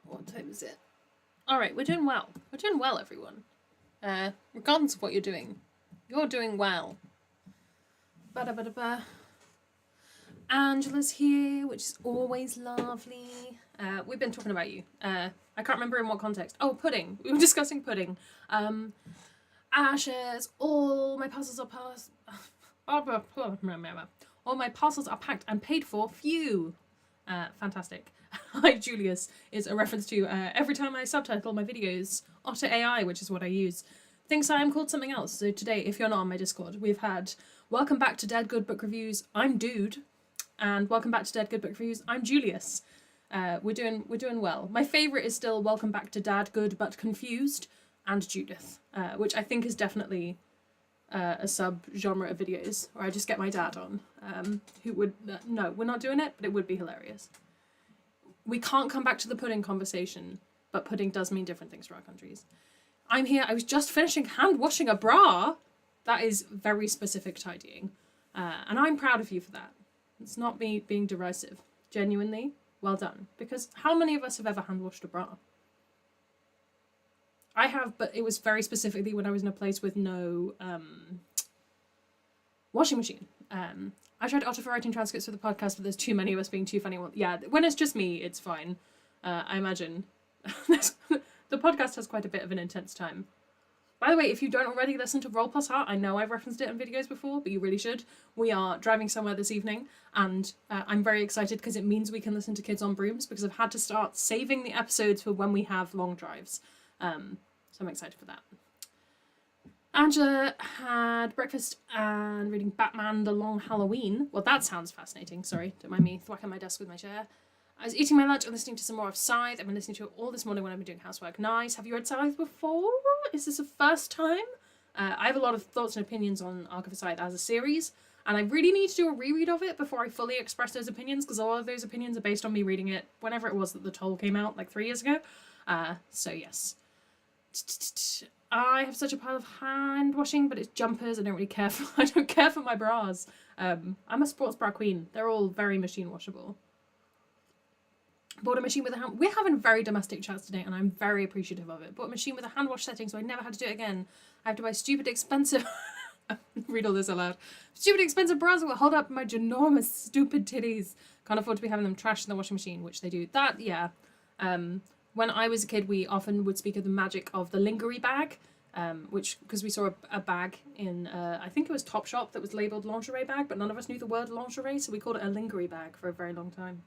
What time is it? Alright, we're doing well. We're doing well, everyone. Regardless of what you're doing well. Ba-da-ba-da-ba. Angela's here, which is always lovely. We've been talking about you. I can't remember in what context. Oh, pudding. We were discussing pudding. Ashes. All my parcels are passed. All my parcels are packed and paid for. Phew. Fantastic. Hi, Julius is a reference to every time I subtitle my videos, Otter AI, which is what I use, thinks I am called something else. So today, if you're not on my Discord, we've had welcome back to Dead Good Book Reviews. I'm Dude, and welcome back to Dead Good Book Reviews. I'm Julius. We're doing well. My favourite is still welcome back to Dad Good But Confused and Judith, which I think is definitely a sub-genre of videos where I just get my dad on, who would, no, we're not doing it, but it would be hilarious. We can't come back to the pudding conversation, but pudding does mean different things for our countries. I'm here, I was just finishing hand washing a bra. That is very specific tidying. And I'm proud of you for that. It's not me being derisive. Genuinely, well done. Because how many of us have ever hand washed a bra? I have, but it was very specifically when I was in a place with no washing machine. I tried auto-writing transcripts for the podcast, but there's too many of us being too funny. Well, yeah, when it's just me, it's fine. I imagine. The podcast has quite a bit of an intense time. By the way, if you don't already listen to Roll Plus Heart, I know I've referenced it in videos before, but you really should. We are driving somewhere this evening, and I'm very excited because it means we can listen to Kids on Brooms, because I've had to start saving the episodes for when we have long drives. So I'm excited for that. Angela had breakfast and reading Batman The Long Halloween. Well, that sounds fascinating. Sorry, don't mind me thwacking my desk with my chair. I was eating my lunch and listening to some more of Scythe. I've been listening to it all this morning when I've been doing housework. Nice. Have you read Scythe before? Is this a first time? I have a lot of thoughts and opinions on Arc of Scythe as a series, and I really need to do a reread of it before I fully express those opinions, because a lot of those opinions are based on me reading it whenever it was that the Toll came out, like 3 years ago. So yes. I have such a pile of hand washing, but it's jumpers. I don't really care for. I don't care for my bras. I'm a sports bra queen. They're all very machine washable. Bought a machine with a hand. We're having very domestic chats today, and I'm very appreciative of it. Bought a machine with a hand wash setting, so I never had to do it again. I have to buy stupid expensive. Read all this aloud. Stupid expensive bras that will hold up my ginormous stupid titties. Can't afford to be having them trashed in the washing machine, which they do. That yeah. When I was a kid, we often would speak of the magic of the lingerie bag, which, because we saw a bag in, I think it was Topshop, that was labelled lingerie bag, but none of us knew the word lingerie, so we called it a lingerie bag for a very long time.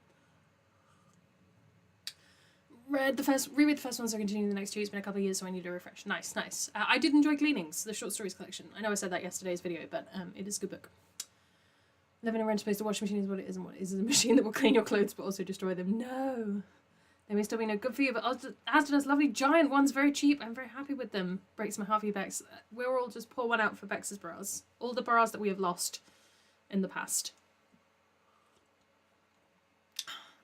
Reread the first ones, so I continue the next two. It's been a couple of years, so I need a refresh. Nice. I did enjoy Gleanings, the short stories collection. I know I said that yesterday's video, but it is a good book. Living in a rental space, the washing machine is what it is, and what it is a machine that will clean your clothes but also destroy them. No. They may still be no good for you, but Asda does lovely giant ones, very cheap. I'm very happy with them. Breaks my heart for you, Bex. We'll all just pour one out for Bex's bras. All the bras that we have lost in the past.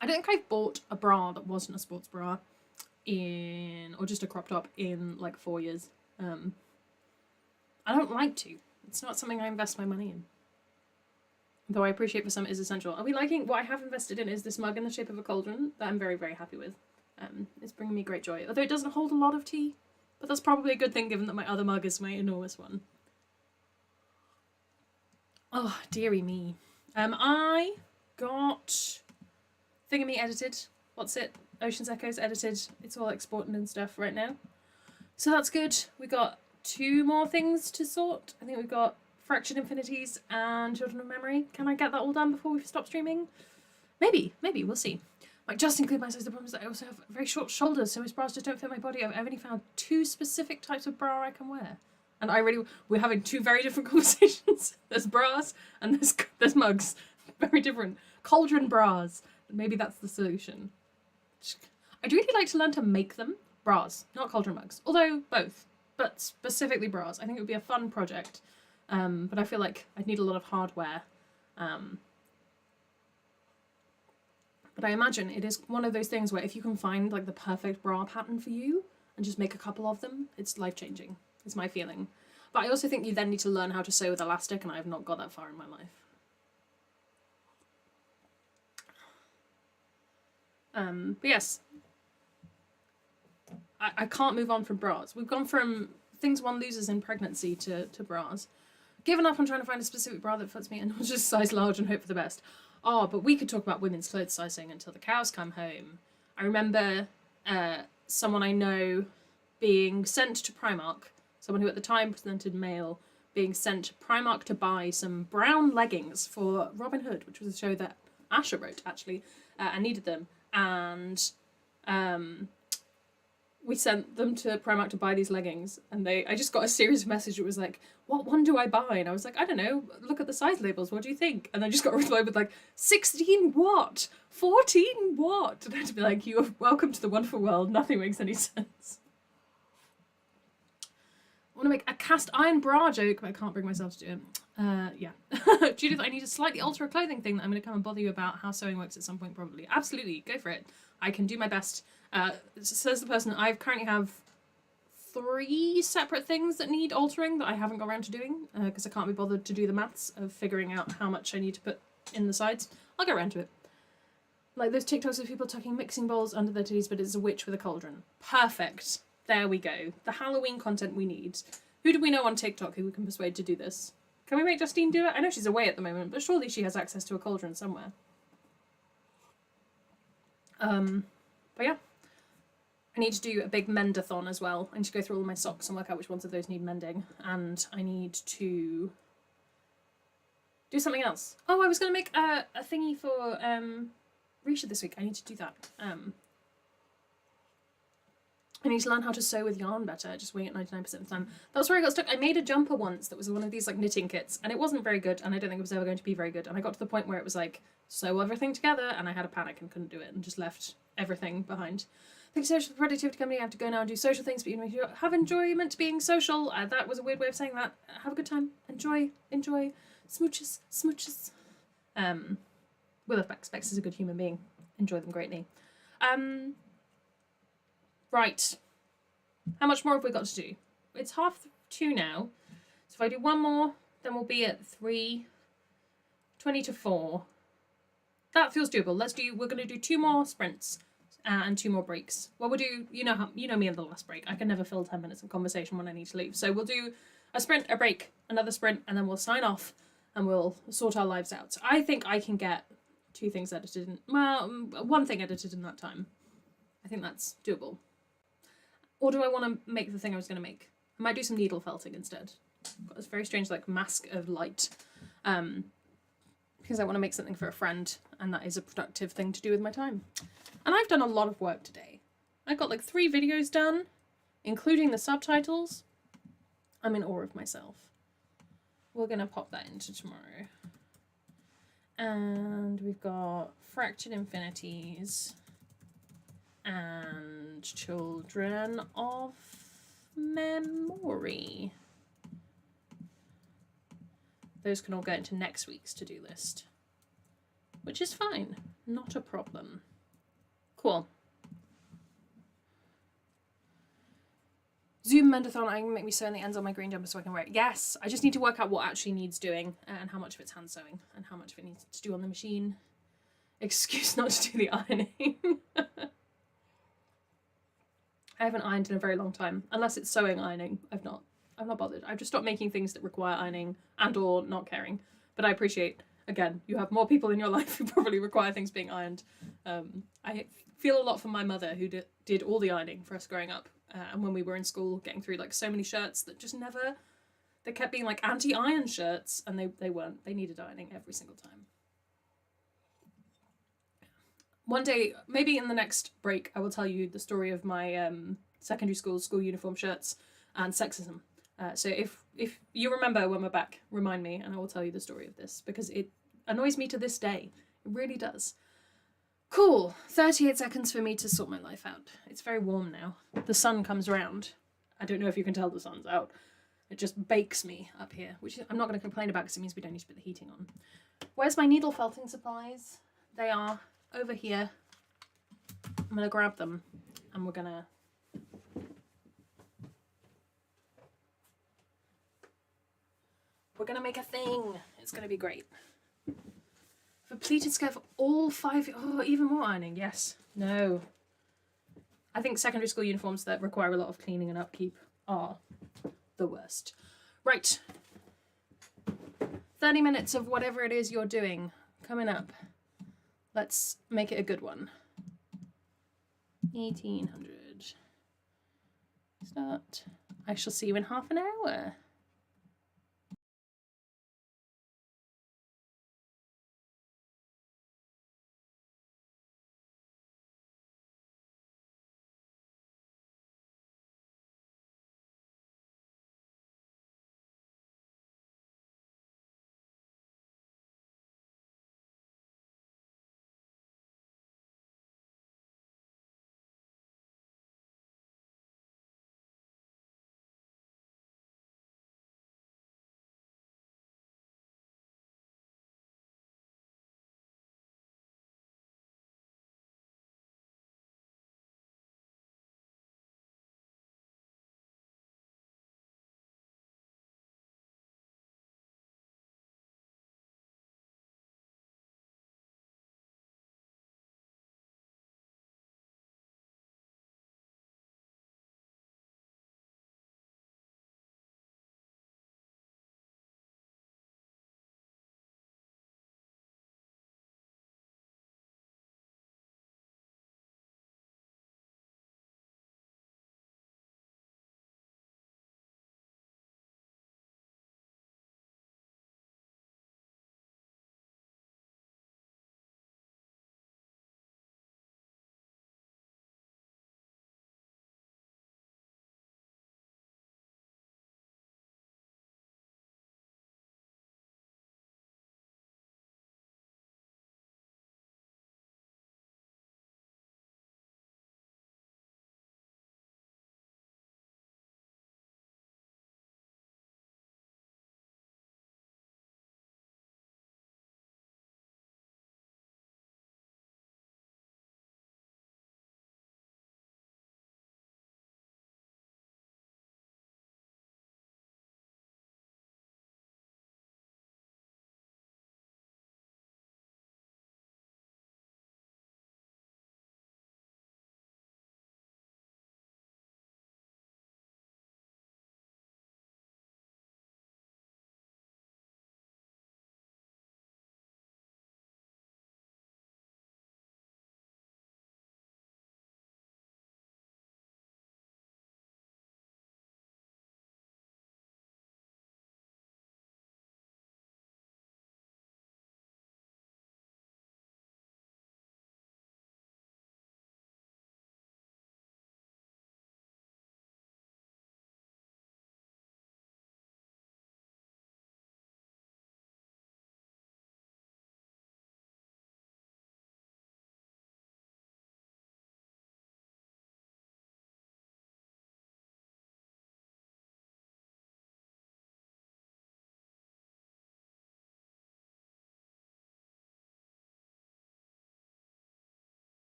I don't think I've bought a bra that wasn't a sports bra or just a crop top in like 4 years. I don't like to. It's not something I invest my money in. Though I appreciate for some it is essential. Are we liking what I have invested in is this mug in the shape of a cauldron that I'm very, very happy with. It's bringing me great joy. Although it doesn't hold a lot of tea, but that's probably a good thing given that my other mug is my enormous one. Oh, dearie me. I got Thingamy edited. What's it? Ocean's Echoes edited. It's all exporting and stuff right now. So that's good. We got 2 more things to sort. I think we've got Fractured Infinities and Children of Memory. Can I get that all done before we stop streaming? Maybe, we'll see. Like, just include my size. The problem is that I also have very short shoulders, so his bras just don't fit my body. I've only found 2 specific types of bra I can wear. And we're having 2 very different conversations. There's bras and there's mugs. Very different. Cauldron bras. Maybe that's the solution. I'd really like to learn to make them. Bras, not cauldron mugs. Although, both. But specifically bras. I think it would be a fun project. But I feel like I'd need a lot of hardware. But I imagine it is one of those things where if you can find like the perfect bra pattern for you and just make a couple of them, it's life-changing. It's my feeling. But I also think you then need to learn how to sew with elastic, and I have not got that far in my life. But yes, I can't move on from bras. We've gone from things one loses in pregnancy to bras. Given up on trying to find a specific bra that fits me and not just size large and hope for the best. Oh, but we could talk about women's clothes sizing until the cows come home. I remember someone I know being sent to Primark, someone who at the time presented male, being sent to Primark to buy some brown leggings for Robin Hood, which was a show that Asher wrote, actually, and needed them. And we sent them to Primark to buy these leggings, and I just got a series of messages. It was like, what one do I buy? And I was like, I don't know, look at the size labels, what do you think? And I just got a reply with like, 16 what? 14 what? And I had to be like, you are welcome to the wonderful world, nothing makes any sense. I want to make a cast iron bra joke, but I can't bring myself to do it. Yeah. Judith, I need to slightly alter a clothing thing that I'm going to come and bother you about how sewing works at some point, probably. Absolutely, go for it. I can do my best. Says the person, I currently have 3 separate things that need altering that I haven't got around to doing, because I can't be bothered to do the maths of figuring out how much I need to put in the sides. I'll get around to it. Like those TikToks of people tucking mixing bowls under their titties, but it's a witch with a cauldron. Perfect. There we go. The Halloween content we need. Who do we know on TikTok who we can persuade to do this? Can we make Justine do it? I know she's away at the moment, but surely she has access to a cauldron somewhere. But yeah. I need to do a big mendathon as well. I need to go through all my socks and work out which ones of those need mending. And I need to do something else. Oh, I was going to make a thingy for Risha this week. I need to do that. I need to learn how to sew with yarn better, just wing it 99% of the time. That's where I got stuck. I made a jumper once that was one of these like knitting kits, and it wasn't very good, and I don't think it was ever going to be very good. And I got to the point where it was like, sew everything together, and I had a panic and couldn't do it, and just left everything behind. Thanks so much for the productivity company. I have to go now and do social things, but you have enjoyment being social. That was a weird way of saying that. Have a good time. Enjoy. Smooches. Willow Specs is a good human being. Enjoy them greatly. Right. How much more have we got to do? It's 2:30 now. So if I do one more, then we'll be at 3:20 to 4. That feels doable. We're going to do 2 more sprints and 2 more breaks. Well, we'll do, you know me in the last break. I can never fill 10 minutes of conversation when I need to leave. So we'll do a sprint, a break, another sprint, and then we'll sign off and we'll sort our lives out. So I think I can get 2 things edited, 1 thing edited in that time. I think that's doable. Or do I want to make the thing I was going to make? I might do some needle felting instead. Got this very strange like mask of light. Because I want to make something for a friend, and that is a productive thing to do with my time. And I've done a lot of work today. I got like 3 videos done, including the subtitles. I'm in awe of myself. We're going to pop that into tomorrow. And we've got Fractured Infinities and Children of Memory. Those can all go into next week's to-do list, which is fine. Not a problem. Cool. Zoom Mendathon, I can make me sew in the ends on my green jumper so I can wear it. Yes, I just need to work out what actually needs doing and how much of it's hand sewing and how much of it needs to do on the machine. Excuse not to do the ironing. I haven't ironed in a very long time, unless it's sewing ironing. I've not bothered. I've just stopped making things that require ironing and or not caring. But I appreciate, again, you have more people in your life who probably require things being ironed. I feel a lot for my mother who did all the ironing for us growing up. And when we were in school, getting through like so many shirts that just never, they kept being like anti-iron shirts, and they weren't. They needed ironing every single time. One day, maybe in the next break, I will tell you the story of my secondary school uniform shirts and sexism. So if you remember when we're back, remind me, and I will tell you the story of this, because it annoys me to this day. It really does. Cool. 38 seconds for me to sort my life out. It's very warm now. The sun comes round. I don't know if you can tell the sun's out. It just bakes me up here, which I'm not going to complain about because it means we don't need to put the heating on. Where's my needle felting supplies? They are over here. I'm going to grab them and we're going to make a thing. It's going to be great. For pleated skirt for all 5, oh, even more ironing, yes. No. I think secondary school uniforms that require a lot of cleaning and upkeep are the worst. Right. 30 minutes of whatever it is you're doing coming up. Let's make it a good one. 1800. Start. I shall see you in half an hour.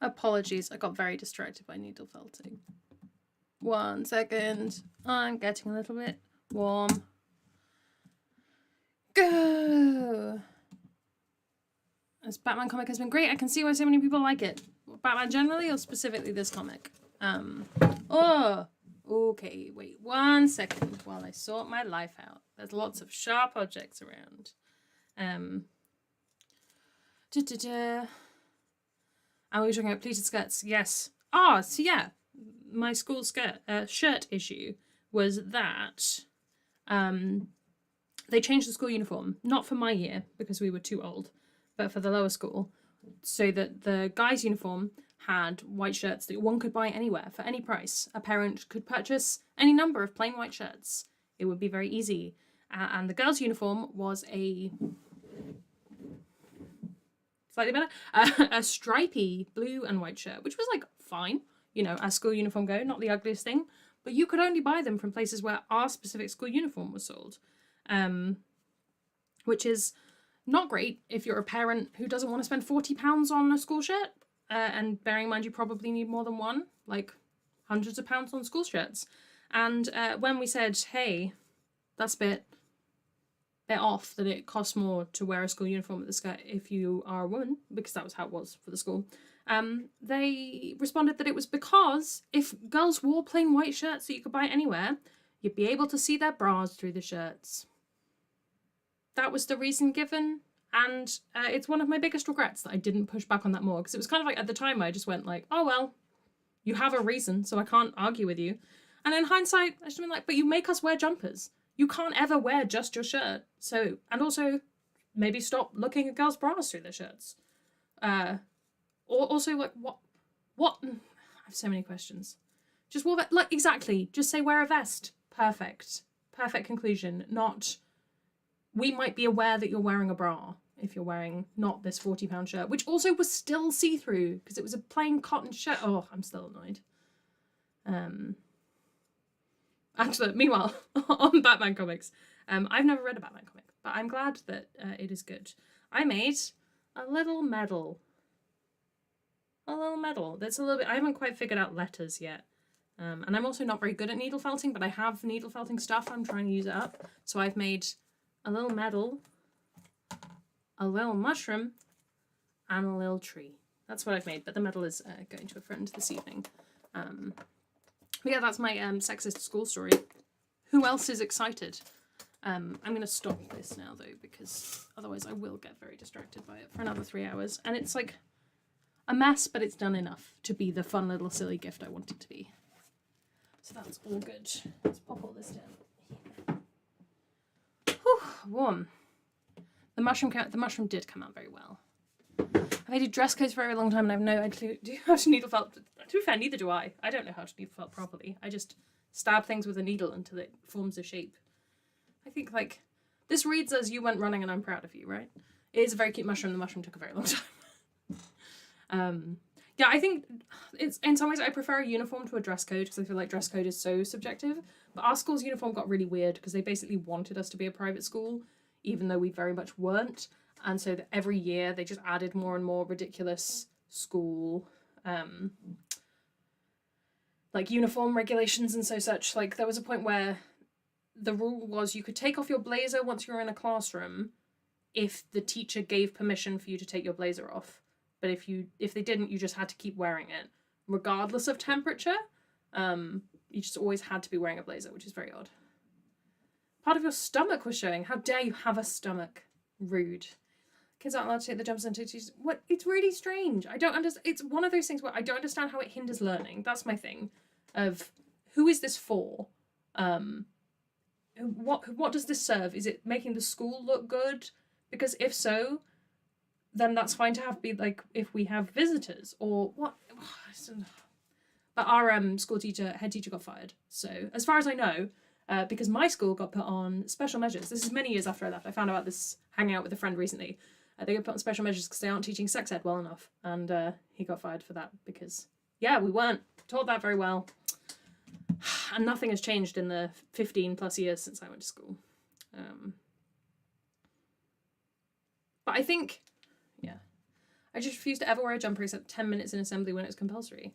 Apologies, I got very distracted by needle felting. 1 second. I'm getting a little bit warm. Go! This Batman comic has been great. I can see why so many people like it. Batman generally, or specifically this comic? Oh! Okay, wait 1 second while I sort my life out. There's lots of sharp objects around. And we were talking about pleated skirts. Yes. So yeah, my school shirt issue was that they changed the school uniform, not for my year because we were too old, but for the lower school, so that the guys' uniform had white shirts that one could buy anywhere for any price. A parent could purchase any number of plain white shirts. It would be very easy. And the girls' uniform was a slightly better, a stripy blue and white shirt, which was like fine, you know, as school uniform go, not the ugliest thing, but you could only buy them from places where our specific school uniform was sold, which is not great if you're a parent who doesn't want to spend £40 on a school shirt, and bearing in mind you probably need more than one, like hundreds of pounds on school shirts. And when we said, hey, that's a bit off, that it costs more to wear a school uniform with the skirt if you are a woman, because that was how it was for the school, they responded that it was because if girls wore plain white shirts that you could buy anywhere, you'd be able to see their bras through the shirts. That was the reason given, and it's one of my biggest regrets that I didn't push back on that more, because it was kind of like, at the time I just went like, oh well, you have a reason, so I can't argue with you. And in hindsight, I should have been like, but you make us wear jumpers. You can't ever wear just your shirt. So, and also, maybe stop looking at girls' bras through their shirts. Or also, like, what? I have so many questions. Just wear, like, exactly. Just say wear a vest. Perfect. Perfect conclusion. Not, we might be aware that you're wearing a bra if you're wearing not this £40 shirt, which also was still see-through because it was a plain cotton shirt. Oh, I'm still annoyed. Actually, meanwhile, on Batman comics, I've never read a Batman comic, but I'm glad that it is good. I made a little medal. A little medal. That's a little bit, I haven't quite figured out letters yet. And I'm also not very good at needle felting, but I have needle felting stuff. I'm trying to use it up. So I've made a little medal, a little mushroom, and a little tree. That's what I've made, but the medal is going to a friend this evening. But yeah, that's my sexist school story. Who else is excited? I'm going to stop this now, though, because otherwise I will get very distracted by it for another 3 hours. And it's like a mess, but it's done enough to be the fun little silly gift I want it to be. So that's all good. Let's pop all this down. Whew, warm. The mushroom did come out very well. I've had dress codes for a very long time and I have no idea how to needle felt. To be fair, neither do I. I don't know how to needle felt properly. I just stab things with a needle until it forms a shape. I think, like, this reads as you went running and I'm proud of you, right? It is a very cute mushroom. The mushroom took a very long time. Yeah, I think it's, in some ways, I prefer a uniform to a dress code because I feel like dress code is so subjective. But our school's uniform got really weird because they basically wanted us to be a private school, even though we very much weren't. And so that every year they just added more and more ridiculous school, like uniform regulations and so such. Like there was a point where the rule was you could take off your blazer once you were in a classroom if the teacher gave permission for you to take your blazer off. But if they didn't, you just had to keep wearing it, regardless of temperature. You just always had to be wearing a blazer, which is very odd. Part of your stomach was showing. How dare you have a stomach? Rude. Kids aren't allowed to take the jumps and tutus. What? It's really strange. I don't understand. It's one of those things where I don't understand how it hinders learning. That's my thing. Of who is this for? What does this serve? Is it making the school look good? Because if so, then that's fine to have be like if we have visitors or what. But our head teacher got fired. So as far as I know, because my school got put on special measures. This is many years after I left. I found out this hanging out with a friend recently. They got put on special measures because they aren't teaching sex ed well enough. And he got fired for that because, yeah, we weren't taught that very well. And nothing has changed in the 15 plus years since I went to school. But I think, yeah, I just refuse to ever wear a jumper except 10 minutes in assembly when it's compulsory.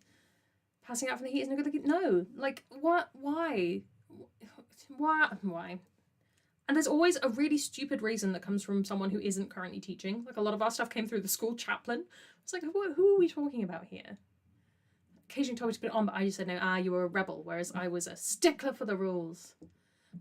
Passing out from the heat is no good. No, like, what? Why? Why? And there's always a really stupid reason that comes from someone who isn't currently teaching. Like, a lot of our stuff came through the school chaplain. It's like, who are we talking about here? Occasionally told me to put it on, but I just said no. You were a rebel, whereas I was a stickler for the rules.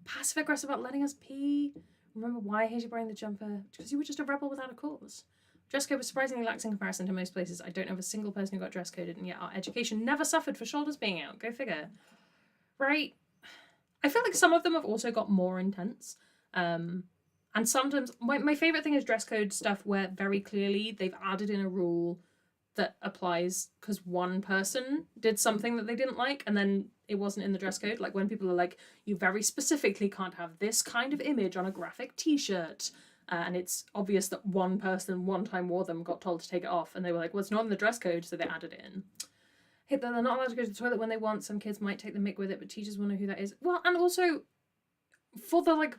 Passive aggressive about letting us pee. Remember why I hated wearing the jumper? Because you were just a rebel without a cause. Dress code was surprisingly lax in comparison to most places. I don't know of a single person who got dress coded, and yet our education never suffered for shoulders being out. Go figure. Right? I feel like some of them have also got more intense. And sometimes, my favourite thing is dress code stuff where very clearly they've added in a rule that applies because one person did something that they didn't like and then it wasn't in the dress code. Like when people are like, you very specifically can't have this kind of image on a graphic t-shirt. And it's obvious that one person one time wore them, got told to take it off, and they were like, well, it's not in the dress code, so they added it in. Hey, they're not allowed to go to the toilet when they want. Some kids might take the mic with it, but teachers will know who that is. Well, and also, for the, like,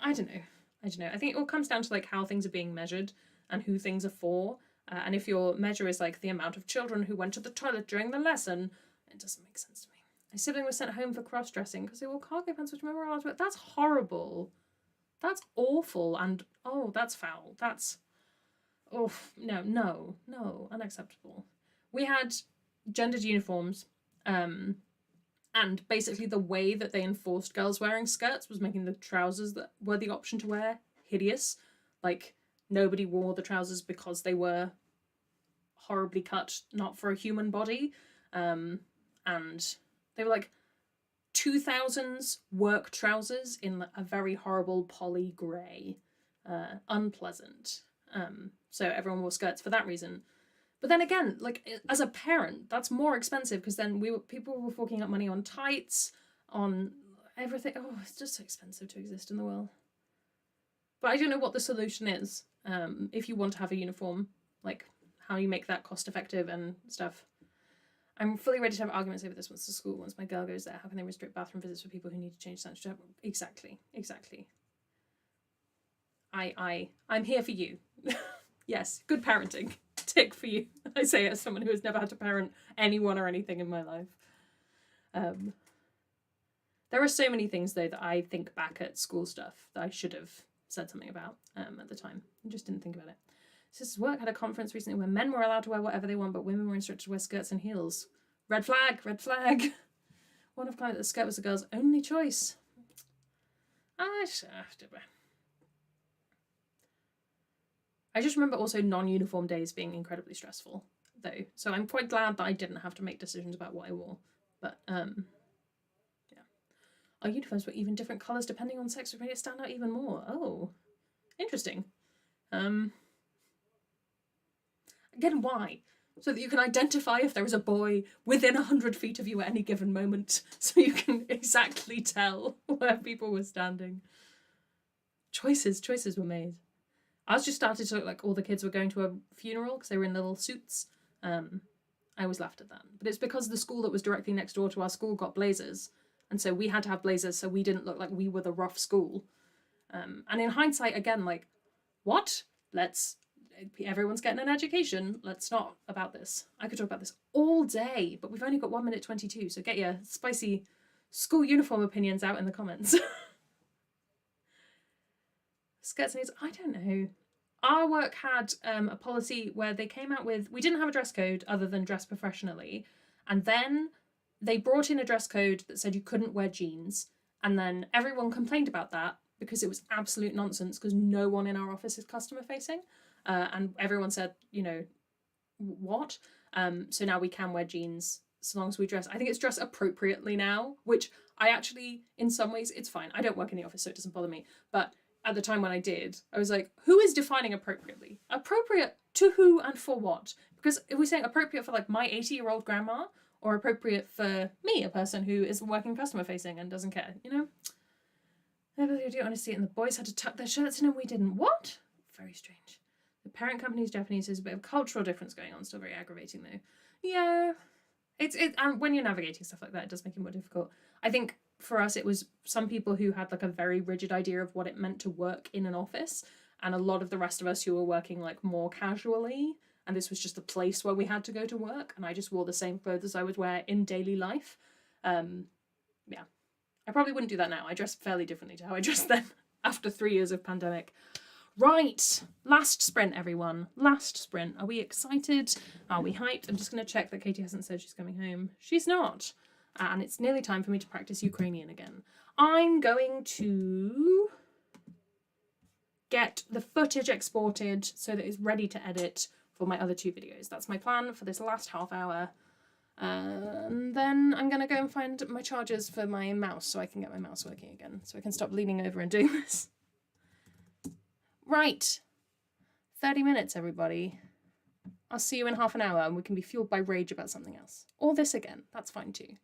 I don't know. I think it all comes down to, like, how things are being measured and who things are for. And if your measure is, like, the amount of children who went to the toilet during the lesson, it doesn't make sense to me. My sibling was sent home for cross-dressing because they wore cargo pants, which remember allowed to wear. That's horrible. That's awful, and oh, that's foul. That's, oh, no, unacceptable. We had gendered uniforms, and basically the way that they enforced girls wearing skirts was making the trousers that were the option to wear hideous. Like, nobody wore the trousers because they were horribly cut, not for a human body, and they were like 2000s work trousers in a very horrible poly grey. Unpleasant. So everyone wore skirts for that reason. But then again, like, as a parent, that's more expensive because then people were forking up money on tights, on everything. Oh, it's just so expensive to exist in the world. But I don't know what the solution is. If you want to have a uniform, like how you make that cost effective and stuff. I'm fully ready to have arguments over this once the school, once my girl goes there. How can they restrict bathroom visits for people who need to change sanitary? Exactly. I'm here for you. Yes, good parenting. Tick for you. I say it as someone who has never had to parent anyone or anything in my life. There are so many things, though, that I think back at school stuff that I should have said something about at the time. I just didn't think about it. Sisters Work had a conference recently where men were allowed to wear whatever they want, but women were instructed to wear skirts and heels. Red flag, red flag. One of claimed that the skirt was the girl's only choice. I just remember also non-uniform days being incredibly stressful, though. So I'm quite glad that I didn't have to make decisions about what I wore. But, yeah. Our uniforms were even different colours depending on sex, which made it stand out even more. Oh, interesting. Again, why? So that you can identify if there is a boy within 100 feet of you at any given moment, so you can exactly tell where people were standing. Choices were made. Ours just started to look like all the kids were going to a funeral because they were in little suits. I always laughed at that. But it's because the school that was directly next door to our school got blazers, and so we had to have blazers so we didn't look like we were the rough school. And in hindsight, again, like, what? Everyone's getting an education. Let's not about this. I could talk about this all day, but we've only got 1 minute 22, so get your spicy school uniform opinions out in the comments. Skirts and heels, I don't know. Our work had a policy where they came out with, we didn't have a dress code other than dress professionally, and then they brought in a dress code that said you couldn't wear jeans, and then everyone complained about that because it was absolute nonsense because no one in our office is customer facing. And everyone said, what? So now we can wear jeans so long as we dress. I think it's dress appropriately now, which I actually, in some ways, it's fine. I don't work in the office, so it doesn't bother me. But at the time when I did, I was like, who is defining appropriately? Appropriate to who and for what? Because if we're saying appropriate for, like, my 80-year-old grandma, or appropriate for me, a person who is working customer facing and doesn't care, Everybody do want to see it, and the boys had to tuck their shirts in and we didn't. What? Very strange. The parent company's Japanese, there's a bit of cultural difference going on, still very aggravating though. Yeah, when you're navigating stuff like that, it does make it more difficult. I think for us, it was some people who had like a very rigid idea of what it meant to work in an office, and a lot of the rest of us who were working like more casually, and this was just a place where we had to go to work, and I just wore the same clothes as I would wear in daily life. Yeah, I probably wouldn't do that now. I dress fairly differently to how I dressed then after 3 years of pandemic. Right, last sprint, everyone. Last sprint. Are we excited? Are we hyped? I'm just going to check that Katie hasn't said she's coming home. She's not. And it's nearly time for me to practice Ukrainian again. I'm going to get the footage exported so that it's ready to edit for my other 2 videos. That's my plan for this last half hour. And then I'm going to go and find my chargers for my mouse so I can get my mouse working again. So I can stop leaning over and doing this. Right. 30 minutes, everybody. I'll see you in half an hour and we can be fueled by rage about something else. Or this again. That's fine too.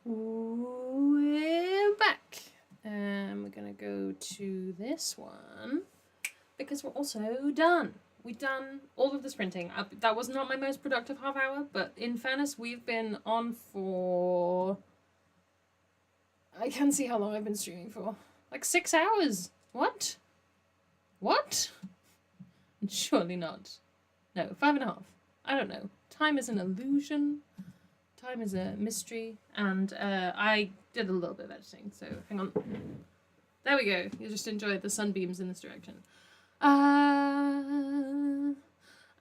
we're back. We're gonna go to this one because we're also done. We've done all of this printing. That was not my most productive half hour, but in fairness, we've been on for... I can't see how long I've been streaming for. Like 6 hours. What? What? Surely not. No, 5.5. I don't know. Time is an illusion. Time is a mystery. And I did a little bit of editing, so hang on. There we go. You just enjoyed the sunbeams in this direction.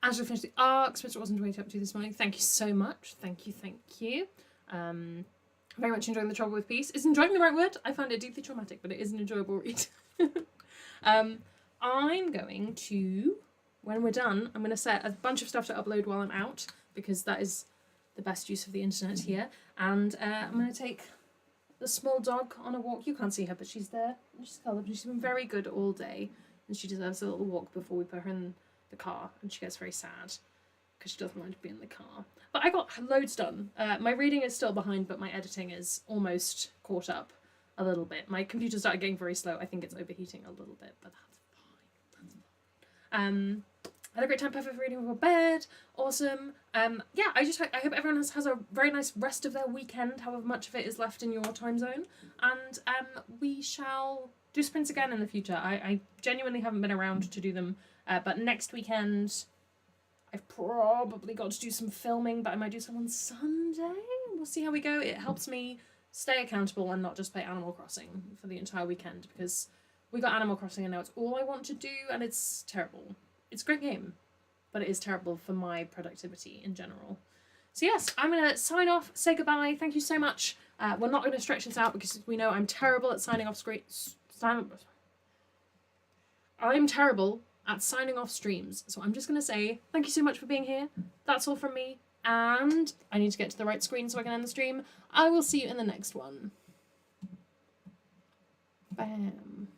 Angela finished the arc. Spencer wasn't waiting up to this morning. Thank you so much. Thank you, thank you. Very much enjoying The Trouble with Peace. Is enjoying the right word? I found it deeply traumatic, but it is an enjoyable read. I'm going to, when we're done, I'm going to set a bunch of stuff to upload while I'm out, because that is the best use of the internet here. And I'm going to take the small dog on a walk. You can't see her, but she's there. She's colored. She's been very good all day, and she deserves a little walk before we put her in the car, and she gets very sad because she doesn't want to be in the car. But I got loads done. My reading is still behind, but my editing is almost caught up a little bit. My computer started getting very slow. I think it's overheating a little bit, but that's fine. That's fine. Had a great time perfect for reading before bed. Awesome. Yeah, I hope everyone has a very nice rest of their weekend, however much of it is left in your time zone. And we shall do sprints again in the future. I genuinely haven't been around to do them, but next weekend I've probably got to do some filming, but I might do some on Sunday. We'll see how we go. It helps me stay accountable and not just play Animal Crossing for the entire weekend, because we got Animal Crossing and now it's all I want to do, and it's terrible. It's a great game, but it is terrible for my productivity in general. So yes, I'm going to sign off, say goodbye. Thank you so much. We're not going to stretch this out because we know I'm terrible at signing off I'm terrible at signing off streams. So I'm just going to say thank you so much for being here. That's all from me. And I need to get to the right screen so I can end the stream. I will see you in the next one. Bam.